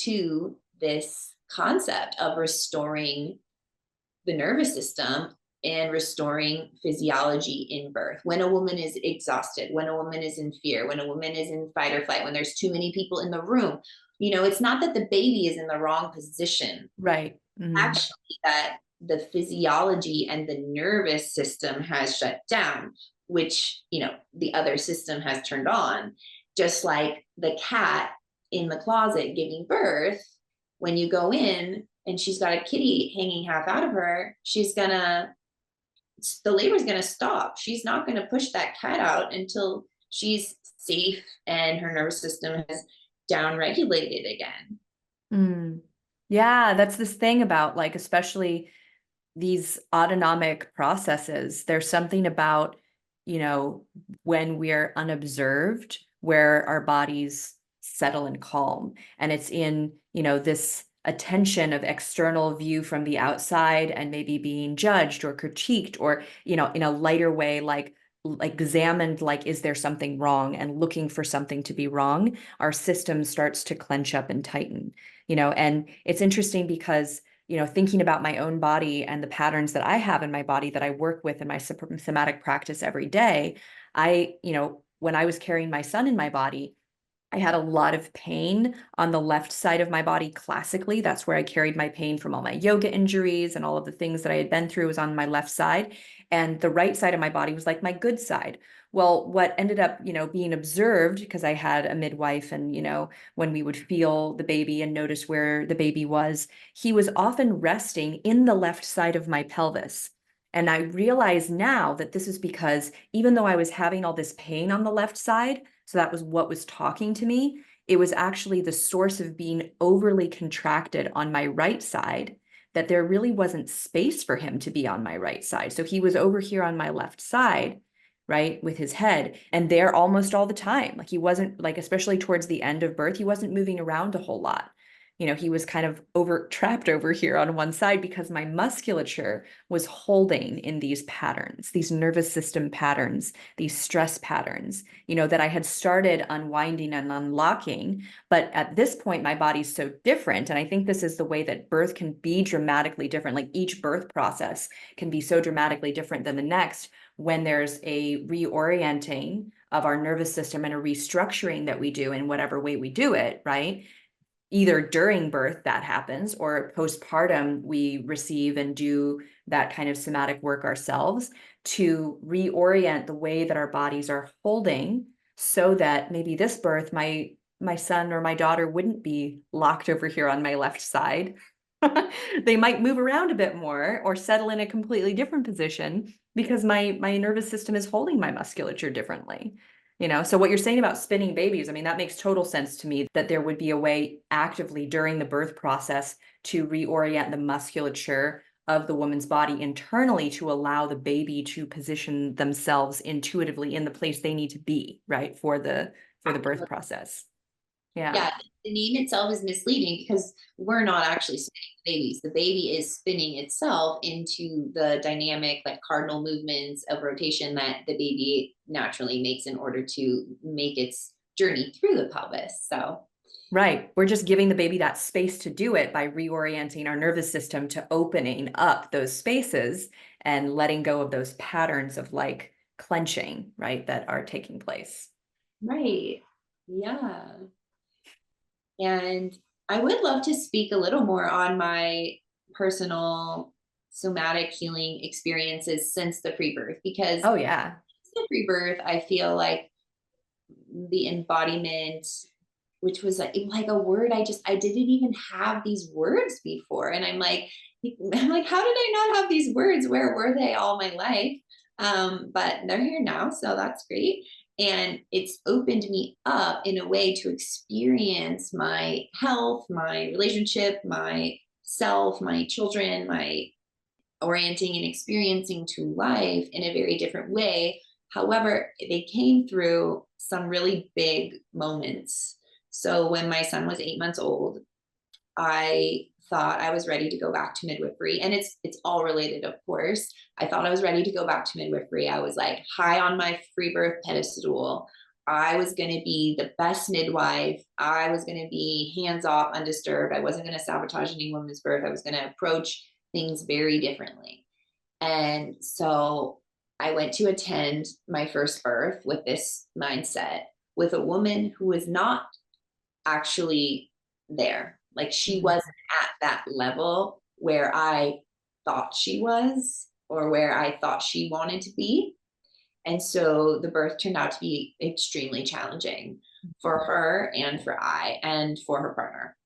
to this concept of restoring the nervous system and restoring physiology in birth. When a woman is exhausted, when a woman is in fear, when a woman is in fight or flight, when there's too many people in the room, it's not that the baby is in the wrong position. Right. Mm-hmm. Actually, that the physiology and the nervous system has shut down, which, the other system has turned on. Just like the cat in the closet giving birth, when you go in and she's got a kitty hanging half out of her, the labor is going to stop. She's not going to push that cat out until she's safe and her nervous system has down regulated again. Mm. Yeah, that's this thing about like, especially these autonomic processes. There's something about, when we're unobserved, where our bodies settle and calm. And it's in, this attention of external view from the outside and maybe being judged or critiqued or, in a lighter way, like examined, like, is there something wrong, and looking for something to be wrong, our system starts to clench up and tighten, and it's interesting because, thinking about my own body and the patterns that I have in my body that I work with in my somatic practice every day, when I was carrying my son in my body, I had a lot of pain on the left side of my body. Classically, that's where I carried my pain from all my yoga injuries and all of the things that I had been through was on my left side. And the right side of my body was like my good side. Well, what ended up, being observed, because I had a midwife and, when we would feel the baby and notice where the baby was, he was often resting in the left side of my pelvis. And I realize now that this is because even though I was having all this pain on the left side, so that was what was talking to me, it was actually the source of being overly contracted on my right side, that there really wasn't space for him to be on my right side. So he was over here on my left side, right, with his head, and there almost all the time. Like he wasn't, like, especially towards the end of birth, he wasn't moving around a whole lot. He was kind of trapped over here on one side because my musculature was holding in these patterns, these nervous system patterns, these stress patterns, that I had started unwinding and unlocking. But at this point, my body's so different. And I think this is the way that birth can be dramatically different. Like each birth process can be so dramatically different than the next when there's a reorienting of our nervous system and a restructuring that we do in whatever way we do it, right? Either during birth that happens, or postpartum we receive and do that kind of somatic work ourselves to reorient the way that our bodies are holding, so that maybe this birth my son or my daughter wouldn't be locked over here on my left side. They might move around a bit more or settle in a completely different position because my nervous system is holding my musculature differently. So what you're saying about spinning babies, I mean, that makes total sense to me, that there would be a way actively during the birth process to reorient the musculature of the woman's body internally to allow the baby to position themselves intuitively in the place they need to be, right, for the birth process. Yeah, the name itself is misleading because we're not actually spinning the babies. The baby is spinning itself into the dynamic, like cardinal movements of rotation that the baby naturally makes in order to make its journey through the pelvis. So, right, we're just giving the baby that space to do it by reorienting our nervous system to opening up those spaces and letting go of those patterns of like clenching, right, that are taking place. right. Yeah. And I would love to speak a little more on my personal somatic healing experiences since the pre-birth, because Oh yeah. the pre-birth, I feel like the embodiment, which was like a word I didn't even have these words before. And I'm like, how did I not have these words? Where were they all my life? But they're here now, so that's great. And it's opened me up in a way to experience my health, my relationship, my self, my children, my orienting and experiencing to life in a very different way However, they came through some really big moments. So when my son was 8 months old, I thought I was ready to go back to midwifery, and it's all related, of course. I thought I was ready to go back to midwifery. I was like high on my free birth pedestal. I was going to be the best midwife. I was going to be hands off, undisturbed. I wasn't going to sabotage any woman's birth. I was going to approach things very differently. And so I went to attend my first birth with this mindset, with a woman who was not actually there. Like, she wasn't at that level where I thought she was, or where I thought she wanted to be. And so the birth turned out to be extremely challenging for her and for her partner.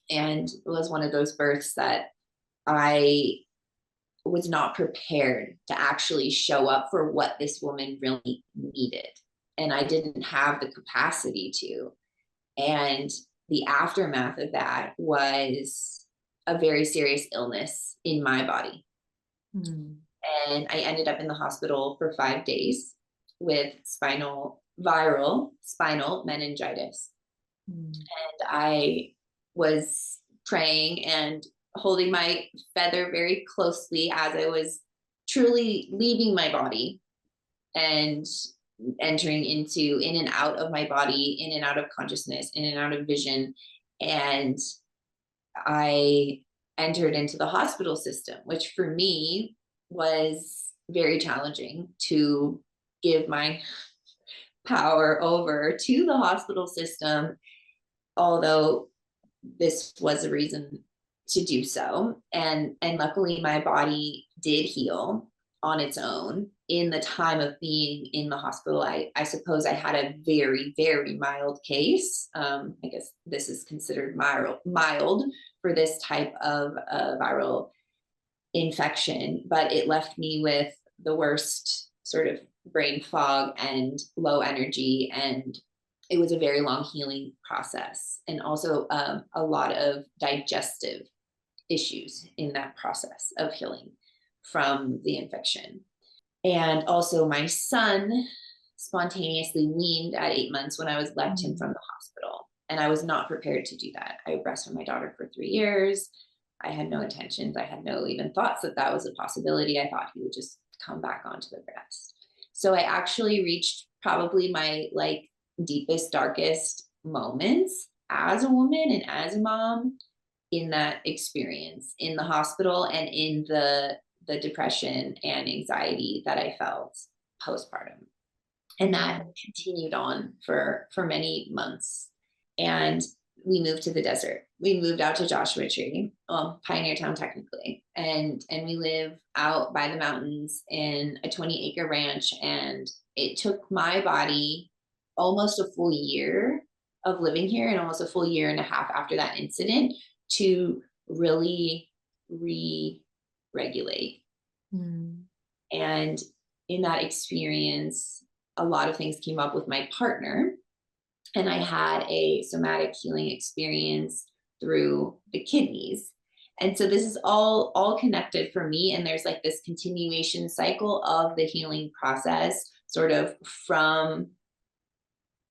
And it was one of those births that I was not prepared to actually show up for what this woman really needed. And I didn't have the capacity to. And the aftermath of that was a very serious illness in my body. Mm. And I ended up in the hospital for 5 days with viral spinal meningitis. Mm. And I was praying and holding my feather very closely as I was truly leaving my body and entering into in and out of my body, in and out of consciousness, in and out of vision. And I entered into the hospital system, which for me was very challenging, to give my power over to the hospital system, although this was a reason to do so. And luckily my body did heal on its own in the time of being in the hospital. I suppose I had a very, very mild case. I guess this is considered mild for this type of viral infection, but it left me with the worst sort of brain fog and low energy. And it was a very long healing process, and also a lot of digestive issues in that process of healing from the infection. And also my son spontaneously weaned at 8 months when I was left him from the hospital. And I was not prepared to do that. I breastfed my daughter for 3 years. I had no intentions. I had no even thoughts that that was a possibility. I thought he would just come back onto the breast. So I actually reached probably my deepest, darkest moments as a woman and as a mom in that experience in the hospital, and in the depression and anxiety that I felt postpartum. And that continued on for many months. And we moved to the desert. We moved out to Joshua Tree, well, Pioneer Town technically, and we live out by the mountains in a 20-acre ranch. And it took my body almost a full year of living here, and almost a full year and a half after that incident, to really re-regulate. And in that experience, a lot of things came up with my partner, and I had a somatic healing experience through the kidneys. And so this is all connected for me. And there's like this continuation cycle of the healing process, sort of from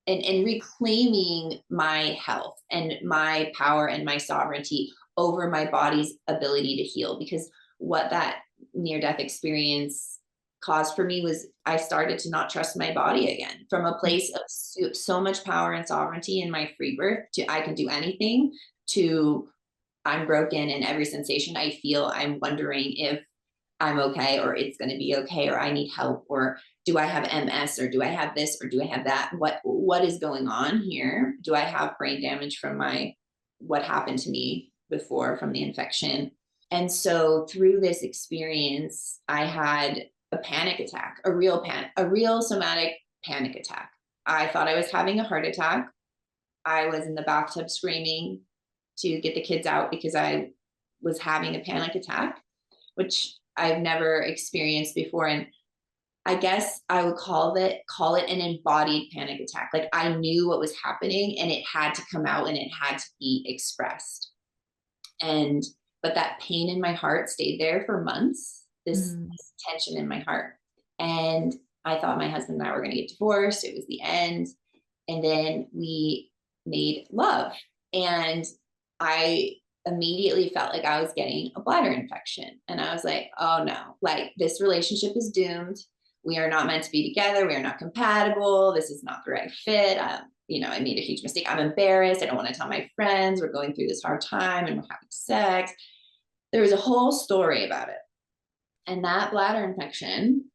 and reclaiming my health and my power and my sovereignty over my body's ability to heal. Because what that near-death experience caused for me was I started to not trust my body again, from a place of so much power and sovereignty in my free birth to I can do anything, to I'm broken, and every sensation I feel, I'm wondering if I'm okay, or it's going to be okay, or I need help, or do I have MS, or do I have this, or do I have that? What is going on here? Do I have brain damage from what happened to me before from the infection? And so through this experience, I had a panic attack, a real somatic panic attack. I thought I was having a heart attack. I was in the bathtub screaming to get the kids out because I was having a panic attack, which I've never experienced before. And I guess I would call it an embodied panic attack. Like, I knew what was happening and it had to come out and it had to be expressed. But that pain in my heart stayed there for months, this tension in my heart. And I thought my husband and I were going to get divorced. It was the end. And then we made love. And I immediately felt like I was getting a bladder infection. And I was like, oh no, like this relationship is doomed. We are not meant to be together. We are not compatible. This is not the right fit. I made a huge mistake. I'm embarrassed. I don't want to tell my friends we're going through this hard time and we're having sex. There was a whole story about it. And that bladder infection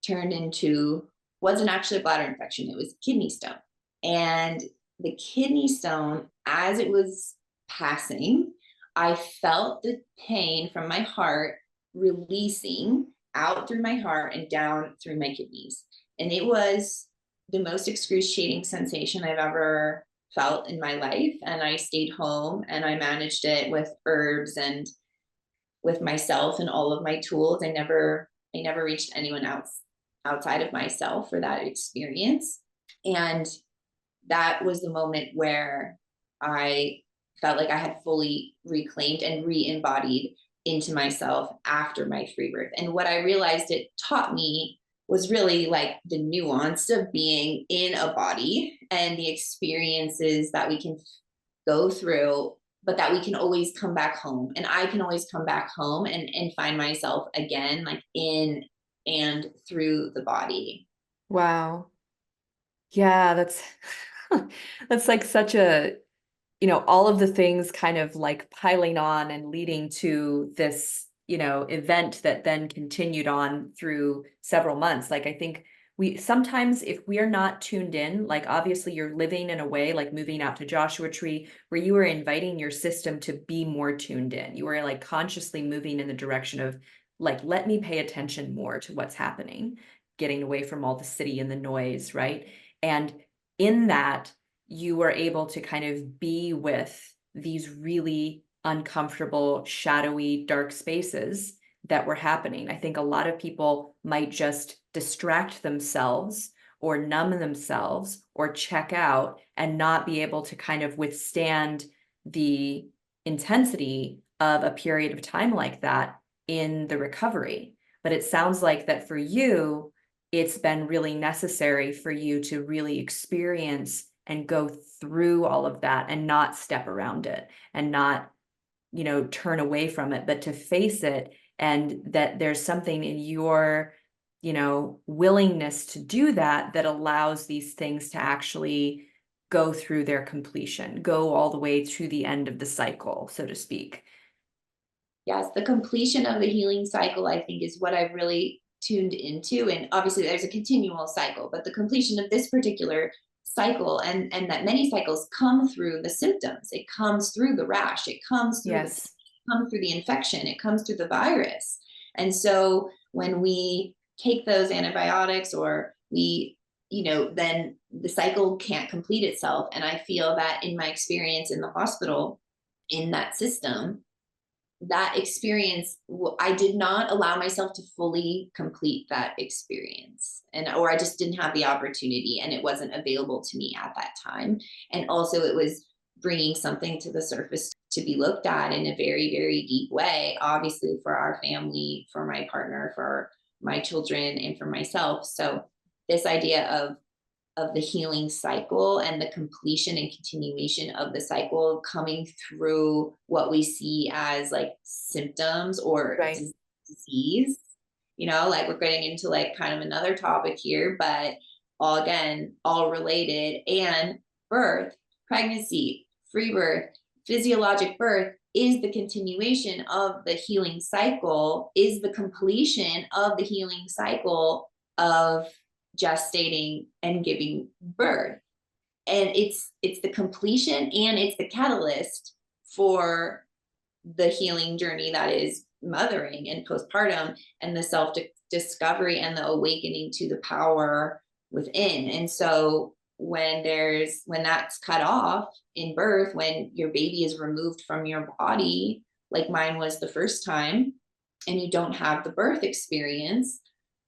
turned into, wasn't actually a bladder infection, it was kidney stone. And the kidney stone, as it was passing, I felt the pain from my heart releasing out through my heart and down through my kidneys. And it was the most excruciating sensation I've ever felt in my life. And I stayed home and I managed it with herbs and with myself and all of my tools. I never reached anyone else outside of myself for that experience. And that was the moment where I felt like I had fully reclaimed and re-embodied into myself after my free birth. And what I realized it taught me was really like the nuance of being in a body and the experiences that we can go through, but that we can always come back home. And I can always come back home and find myself again, like in and through the body. Wow. Yeah, that's that's like such a, all of the things kind of like piling on and leading to this, event that then continued on through several months. Like I think we sometimes, if we are not tuned in, like obviously you're living in a way like moving out to Joshua Tree where you are inviting your system to be more tuned in. You are like consciously moving in the direction of like, let me pay attention more to what's happening, getting away from all the city and the noise, right? And in that, you were able to kind of be with these really uncomfortable, shadowy, dark spaces that were happening. I think a lot of people might just distract themselves or numb themselves or check out and not be able to kind of withstand the intensity of a period of time like that in the recovery. But it sounds like that for you, it's been really necessary for you to really experience and go through all of that and not step around it and not, turn away from it, but to face it. And that there's something in your, willingness to do that that allows these things to actually go through their completion, go all the way to the end of the cycle, so to speak. Yes, the completion of the healing cycle, I think, is what I've really tuned into. And obviously, there's a continual cycle, but the completion of this particular cycle, and that many cycles come through the symptoms. It comes through the rash. It comes through Yes. comes through the infection. It comes through the virus. And so when we take those antibiotics or then the cycle can't complete itself. And I feel that in my experience in the hospital, in that system, that experience, I did not allow myself to fully complete that experience, or I just didn't have the opportunity and it wasn't available to me at that time. And also it was bringing something to the surface to be looked at in a very, very deep way, obviously for our family, for my partner, for my children, and for myself. So this idea of the healing cycle and the completion and continuation of the cycle coming through what we see as like symptoms or Right. disease, like we're getting into like kind of another topic here, but all related. And birth, pregnancy, free birth, physiologic birth is the continuation of the healing cycle, is the completion of the healing cycle of gestating and giving birth. And it's the completion and it's the catalyst for the healing journey that is mothering and postpartum, and the self discovery and the awakening to the power within. And so when that's cut off in birth, when your baby is removed from your body, like mine was the first time, and you don't have the birth experience,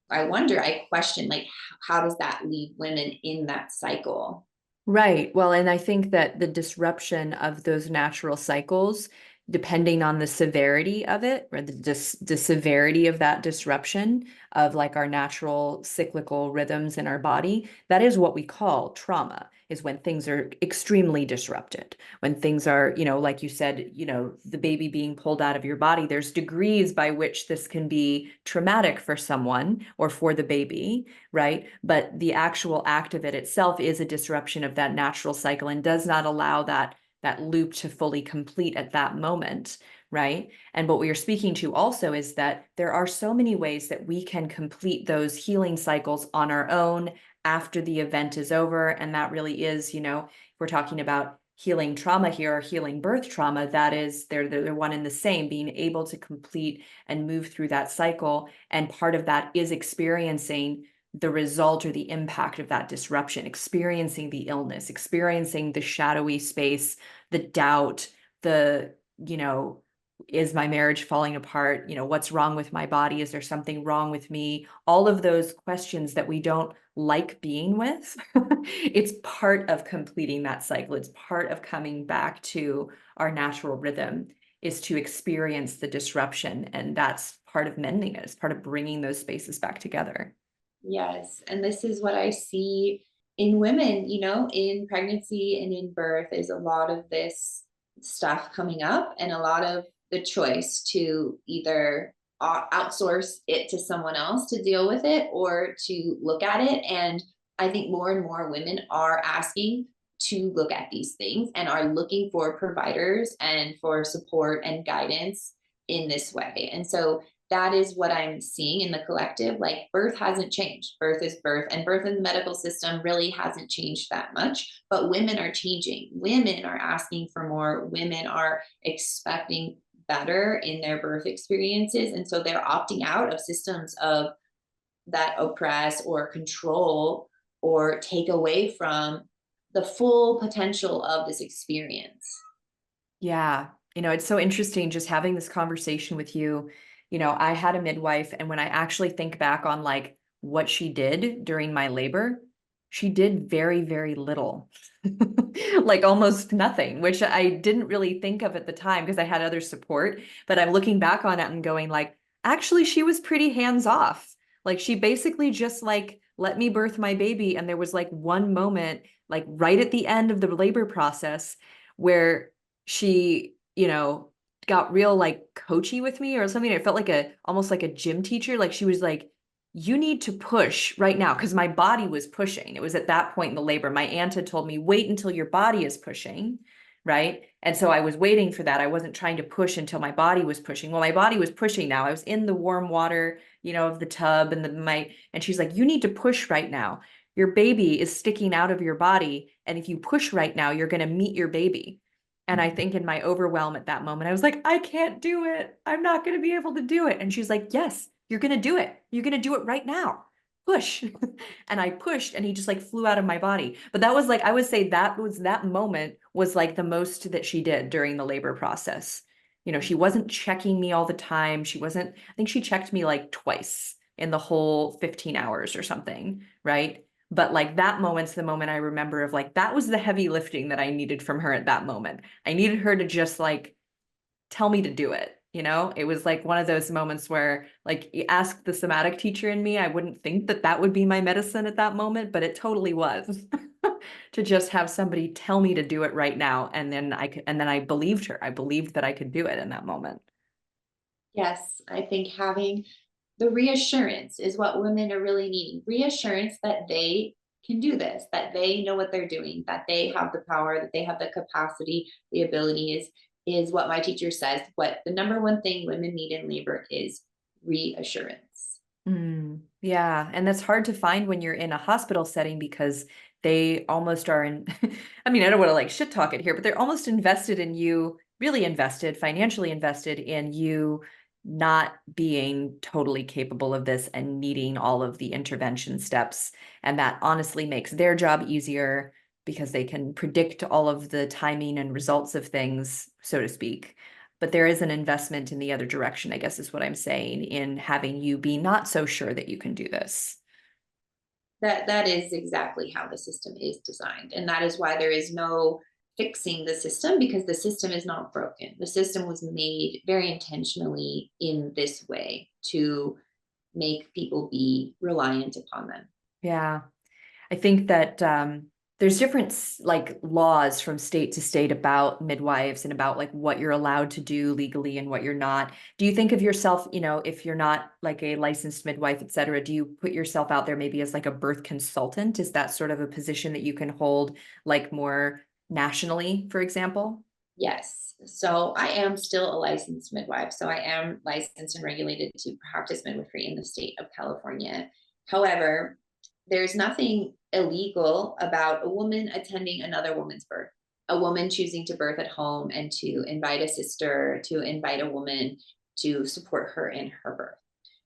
I question, like, how does that leave women in that cycle? Right. Well, and I think that the disruption of those natural cycles depending on the severity of it, or the severity of that disruption of like our natural cyclical rhythms in our body, that is what we call trauma, is when things are extremely disrupted, when things are, like you said, the baby being pulled out of your body. There's degrees by which this can be traumatic for someone or for the baby, right? But the actual act of it itself is a disruption of that natural cycle and does not allow that loop to fully complete at that moment, right? And what we are speaking to also is that there are so many ways that we can complete those healing cycles on our own after the event is over. And that really is, if we're talking about healing trauma here or healing birth trauma, that is, they're one and the same, being able to complete and move through that cycle. And part of that is experiencing the result or the impact of that disruption, experiencing the illness, experiencing the shadowy space, the doubt, the, is my marriage falling apart? What's wrong with my body? Is there something wrong with me? All of those questions that we don't like being with. It's part of completing that cycle. It's part of coming back to our natural rhythm, is to experience the disruption. And that's part of mending it. It's part of bringing those spaces back together. Yes. And this is what I see in women, in pregnancy and in birth, is a lot of this stuff coming up and a lot of the choice to either outsource it to someone else to deal with it or to look at it. And I think more and more women are asking to look at these things and are looking for providers and for support and guidance in this way. And so that is what I'm seeing in the collective. Like, birth hasn't changed. Birth is birth, and birth in the medical system really hasn't changed that much. But women are changing. Women are asking for more. Women are expecting better in their birth experiences. And so they're opting out of systems of that oppress or control or take away from the full potential of this experience. Yeah. It's so interesting just having this conversation with you. I had a midwife, and when I actually think back on like what she did during my labor, she did very, very little, like almost nothing, which I didn't really think of at the time because I had other support. But I'm looking back on it and going like, actually, she was pretty hands off. Like she basically just like let me birth my baby. And there was like one moment, like right at the end of the labor process, where she, got real like coachy with me or something. It felt like almost like a gym teacher. Like she was like, you need to push right now, because my body was pushing. It was at that point in the labor. My aunt had told me, wait until your body is pushing, right? And so I was waiting for that. I wasn't trying to push until my body was pushing. Well, my body was pushing now. I was in the warm water, of the tub, and and she's like, you need to push right now. Your baby is sticking out of your body. And if you push right now, you're going to meet your baby. And I think in my overwhelm at that moment, I was like, I can't do it. I'm not going to be able to do it. And she's like, yes, you're going to do it. You're going to do it right now. Push. And I pushed, and he just like flew out of my body. But that was like, I would say that moment was like the most that she did during the labor process. She wasn't checking me all the time. I think she checked me like twice in the whole 15 hours or something. Right. But like that moment's the moment I remember of like, that was the heavy lifting that I needed from her at that moment. I needed her to just like tell me to do it. It was like one of those moments where like you ask the somatic teacher in me, I wouldn't think that that would be my medicine at that moment, but it totally was. To just have somebody tell me to do it right now. And then I believed her. I believed that I could do it in that moment. Yes, I think having the reassurance is what women are really needing. Reassurance that they can do this, that they know what they're doing, that they have the power, that they have the capacity, the ability is what my teacher says. What the number one thing women need in labor is reassurance. Yeah. And that's hard to find when you're in a hospital setting, because they almost are in, I mean, I don't want to like shit talk it here, but they're almost invested in you, really invested, financially invested in you not being totally capable of this and needing all of the intervention steps. And that honestly makes their job easier because they can predict all of the timing and results of things, so to speak. But there is an investment in the other direction, I guess is what I'm saying, in having you be not so sure that you can do this. That is exactly how the system is designed. And that is why there is no fixing the system, because the system is not broken. The system was made very intentionally in this way to make people be reliant upon them. Yeah. I think that there's different like laws from state to state about midwives and about like what you're allowed to do legally and what you're not. Do you think of yourself, if you're not like a licensed midwife, et cetera, do you put yourself out there maybe as like a birth consultant? Is that sort of a position that you can hold like more nationally, for example? Yes. So I am still a licensed midwife. So I am licensed and regulated to practice midwifery in the state of California. However, there's nothing illegal about a woman attending another woman's birth, a woman choosing to birth at home and to invite a sister, to invite a woman to support her in her birth.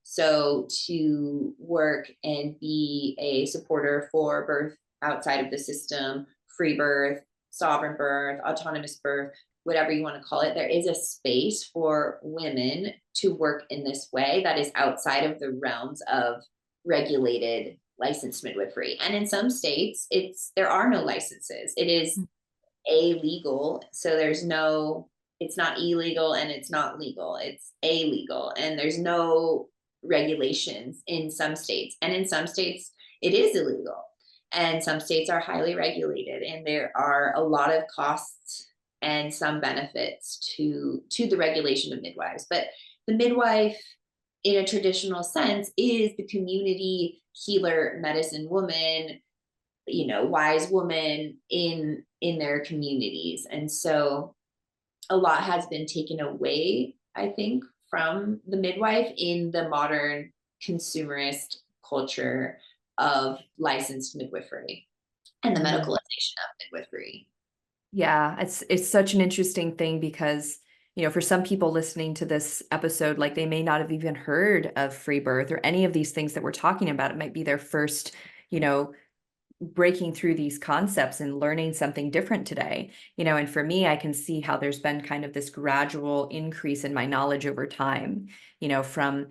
So to work and be a supporter for birth outside of the system, free birth, sovereign birth, autonomous birth, whatever you want to call it, there is a space for women to work in this way that is outside of the realms of regulated licensed midwifery. And in some states, there are no licenses. It is illegal. So it's not illegal and it's not legal. It's illegal. And there's no regulations in some states. And in some states, it is illegal. And some states are highly regulated. And there are a lot of costs and some benefits to the regulation of midwives. But the midwife, in a traditional sense, is the community healer, medicine woman, wise woman in their communities. And so a lot has been taken away, I think, from the midwife in the modern consumerist culture of licensed midwifery and the Mm. medicalization of midwifery. Yeah, it's such an interesting thing because, for some people listening to this episode, like they may not have even heard of free birth or any of these things that we're talking about. It might be their first, you know, breaking through these concepts and learning something different today. And for me, I can see how there's been kind of this gradual increase in my knowledge over time. From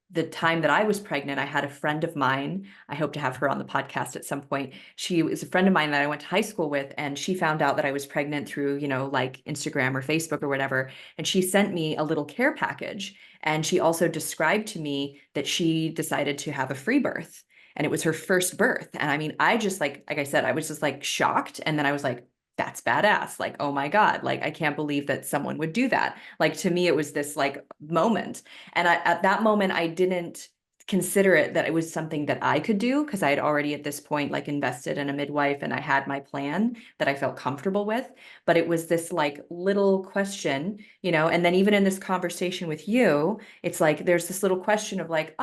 the time that I was pregnant, I had a friend of mine. I hope to have her on the podcast at some point. She was a friend of mine that I went to high school with, and she found out that I was pregnant through, like Instagram or Facebook or whatever. And she sent me a little care package. And she also described to me that she decided to have a free birth, and it was her first birth. And I mean, I just like I said, I was just like shocked. And then I was like, that's badass. Like, oh my God, like, I can't believe that someone would do that. Like, to me, it was this like moment. And at that moment, I didn't consider it that it was something that I could do, because I had already at this point like invested in a midwife and I had my plan that I felt comfortable with. But it was this like little question, and then even in this conversation with you, it's like there's this little question of like,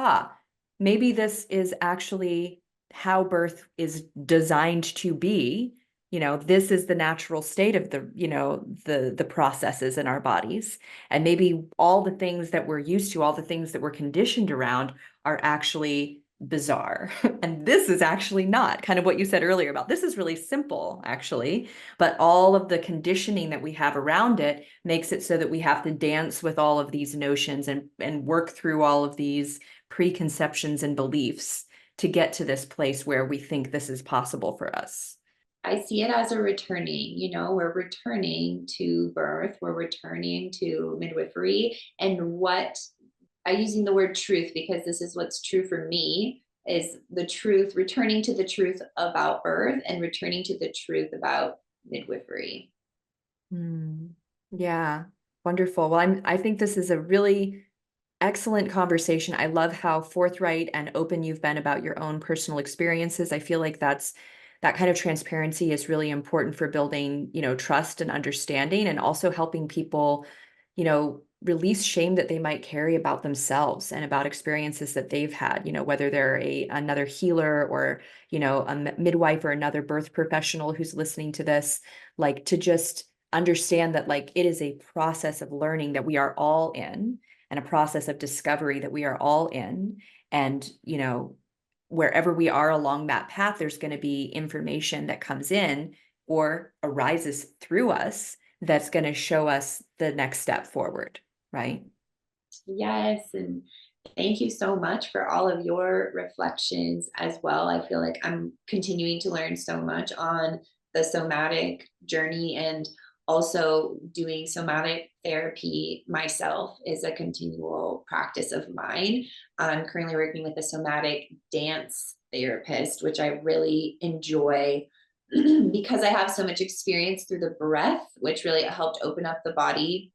maybe this is actually how birth is designed to be. This is the natural state of the processes in our bodies. And maybe all the things that we're used to, all the things that we're conditioned around are actually bizarre. And this is actually not, kind of what you said earlier about this is really simple, actually. But all of the conditioning that we have around it makes it so that we have to dance with all of these notions and work through all of these preconceptions and beliefs to get to this place where we think this is possible for us. I see it as a returning, we're returning to birth, we're returning to midwifery. And what I'm using the word truth because this is what's true for me is the truth, returning to the truth about birth and returning to the truth about midwifery. Hmm. Yeah, wonderful. Well, I think this is a really excellent conversation. I love how forthright and open you've been about your own personal experiences. I feel like that kind of transparency is really important for building, trust and understanding, and also helping people, release shame that they might carry about themselves and about experiences that they've had, whether they're another healer or, a midwife or another birth professional who's listening to this, like to just understand that like it is a process of learning that we are all in, and a process of discovery that we are all in. And, wherever we are along that path, there's going to be information that comes in or arises through us that's going to show us the next step forward, right? Yes. And thank you so much for all of your reflections as well. I feel like I'm continuing to learn so much on the somatic journey, and also doing somatic therapy myself is a continual practice of mine. I'm currently working with a somatic dance therapist, which I really enjoy because I have so much experience through the breath, which really helped open up the body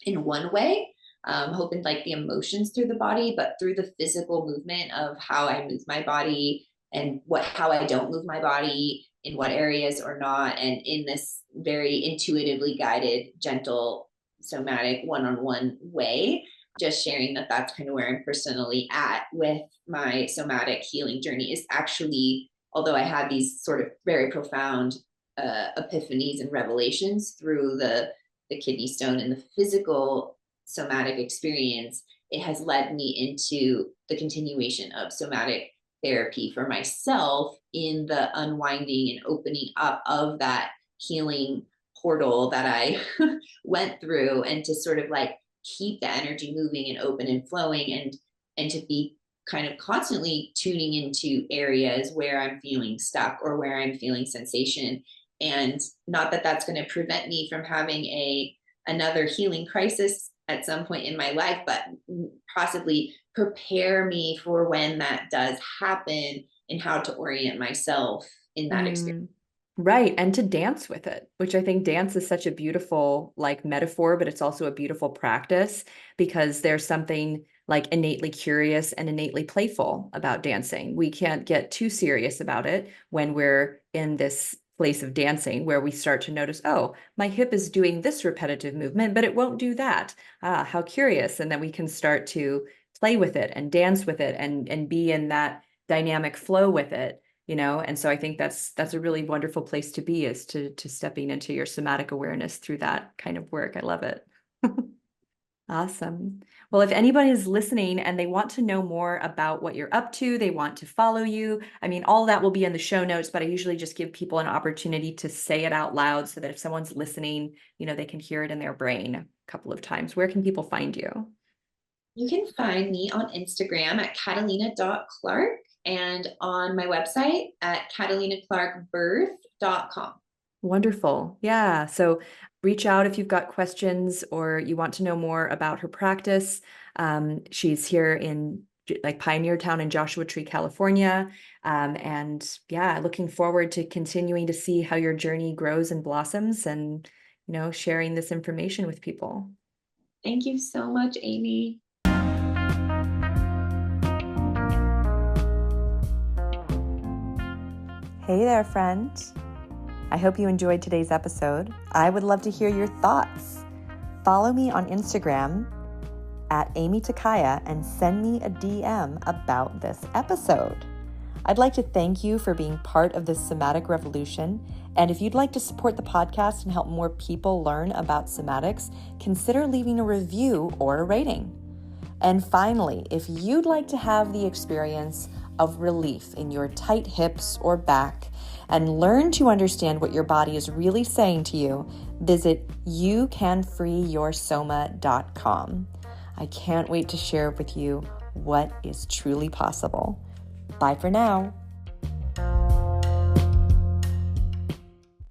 in one way, hoping like the emotions through the body, but through the physical movement of how I move my body and how I don't move my body in what areas or not. And in this very intuitively guided, gentle, somatic one-on-one way, just sharing that that's kind of where I'm personally at with my somatic healing journey is actually, although I had these sort of very profound epiphanies and revelations through the kidney stone and the physical somatic experience, it has led me into the continuation of somatic therapy for myself in the unwinding and opening up of that healing portal that I went through, and to sort of like keep the energy moving and open and flowing, and to be kind of constantly tuning into areas where I'm feeling stuck or where I'm feeling sensation. And not that that's going to prevent me from having another healing crisis at some point in my life, but possibly prepare me for when that does happen and how to orient myself in that experience. Right. And to dance with it, which I think dance is such a beautiful like metaphor, but it's also a beautiful practice because there's something like innately curious and innately playful about dancing. We can't get too serious about it when we're in this place of dancing where we start to notice, oh, my hip is doing this repetitive movement, but it won't do that. Ah, how curious. And then we can start to play with it and dance with it and be in that dynamic flow with it. And so I think that's a really wonderful place to be, is to stepping into your somatic awareness through that kind of work. I love it. Awesome. Well, if anybody is listening and they want to know more about what you're up to, they want to follow you, I mean, all that will be in the show notes, but I usually just give people an opportunity to say it out loud so that if someone's listening, they can hear it in their brain a couple of times. Where can people find you? You can find me on Instagram at catalina.clark and on my website at catalinaclarkbirth.com. Wonderful. Yeah. So reach out if you've got questions or you want to know more about her practice. She's here in like Pioneer Town in Joshua Tree, California. And yeah, looking forward to continuing to see how your journey grows and blossoms and, sharing this information with people. Thank you so much, Amy. Hey there, friend. I hope you enjoyed today's episode. I would love to hear your thoughts. Follow me on Instagram at Amy Takaya and send me a DM about this episode. I'd like to thank you for being part of this somatic revolution. And if you'd like to support the podcast and help more people learn about somatics, consider leaving a review or a rating. And finally, if you'd like to have the experience of relief in your tight hips or back and learn to understand what your body is really saying to you, visit youcanfreeyoursoma.com. I can't wait to share with you what is truly possible. Bye for now.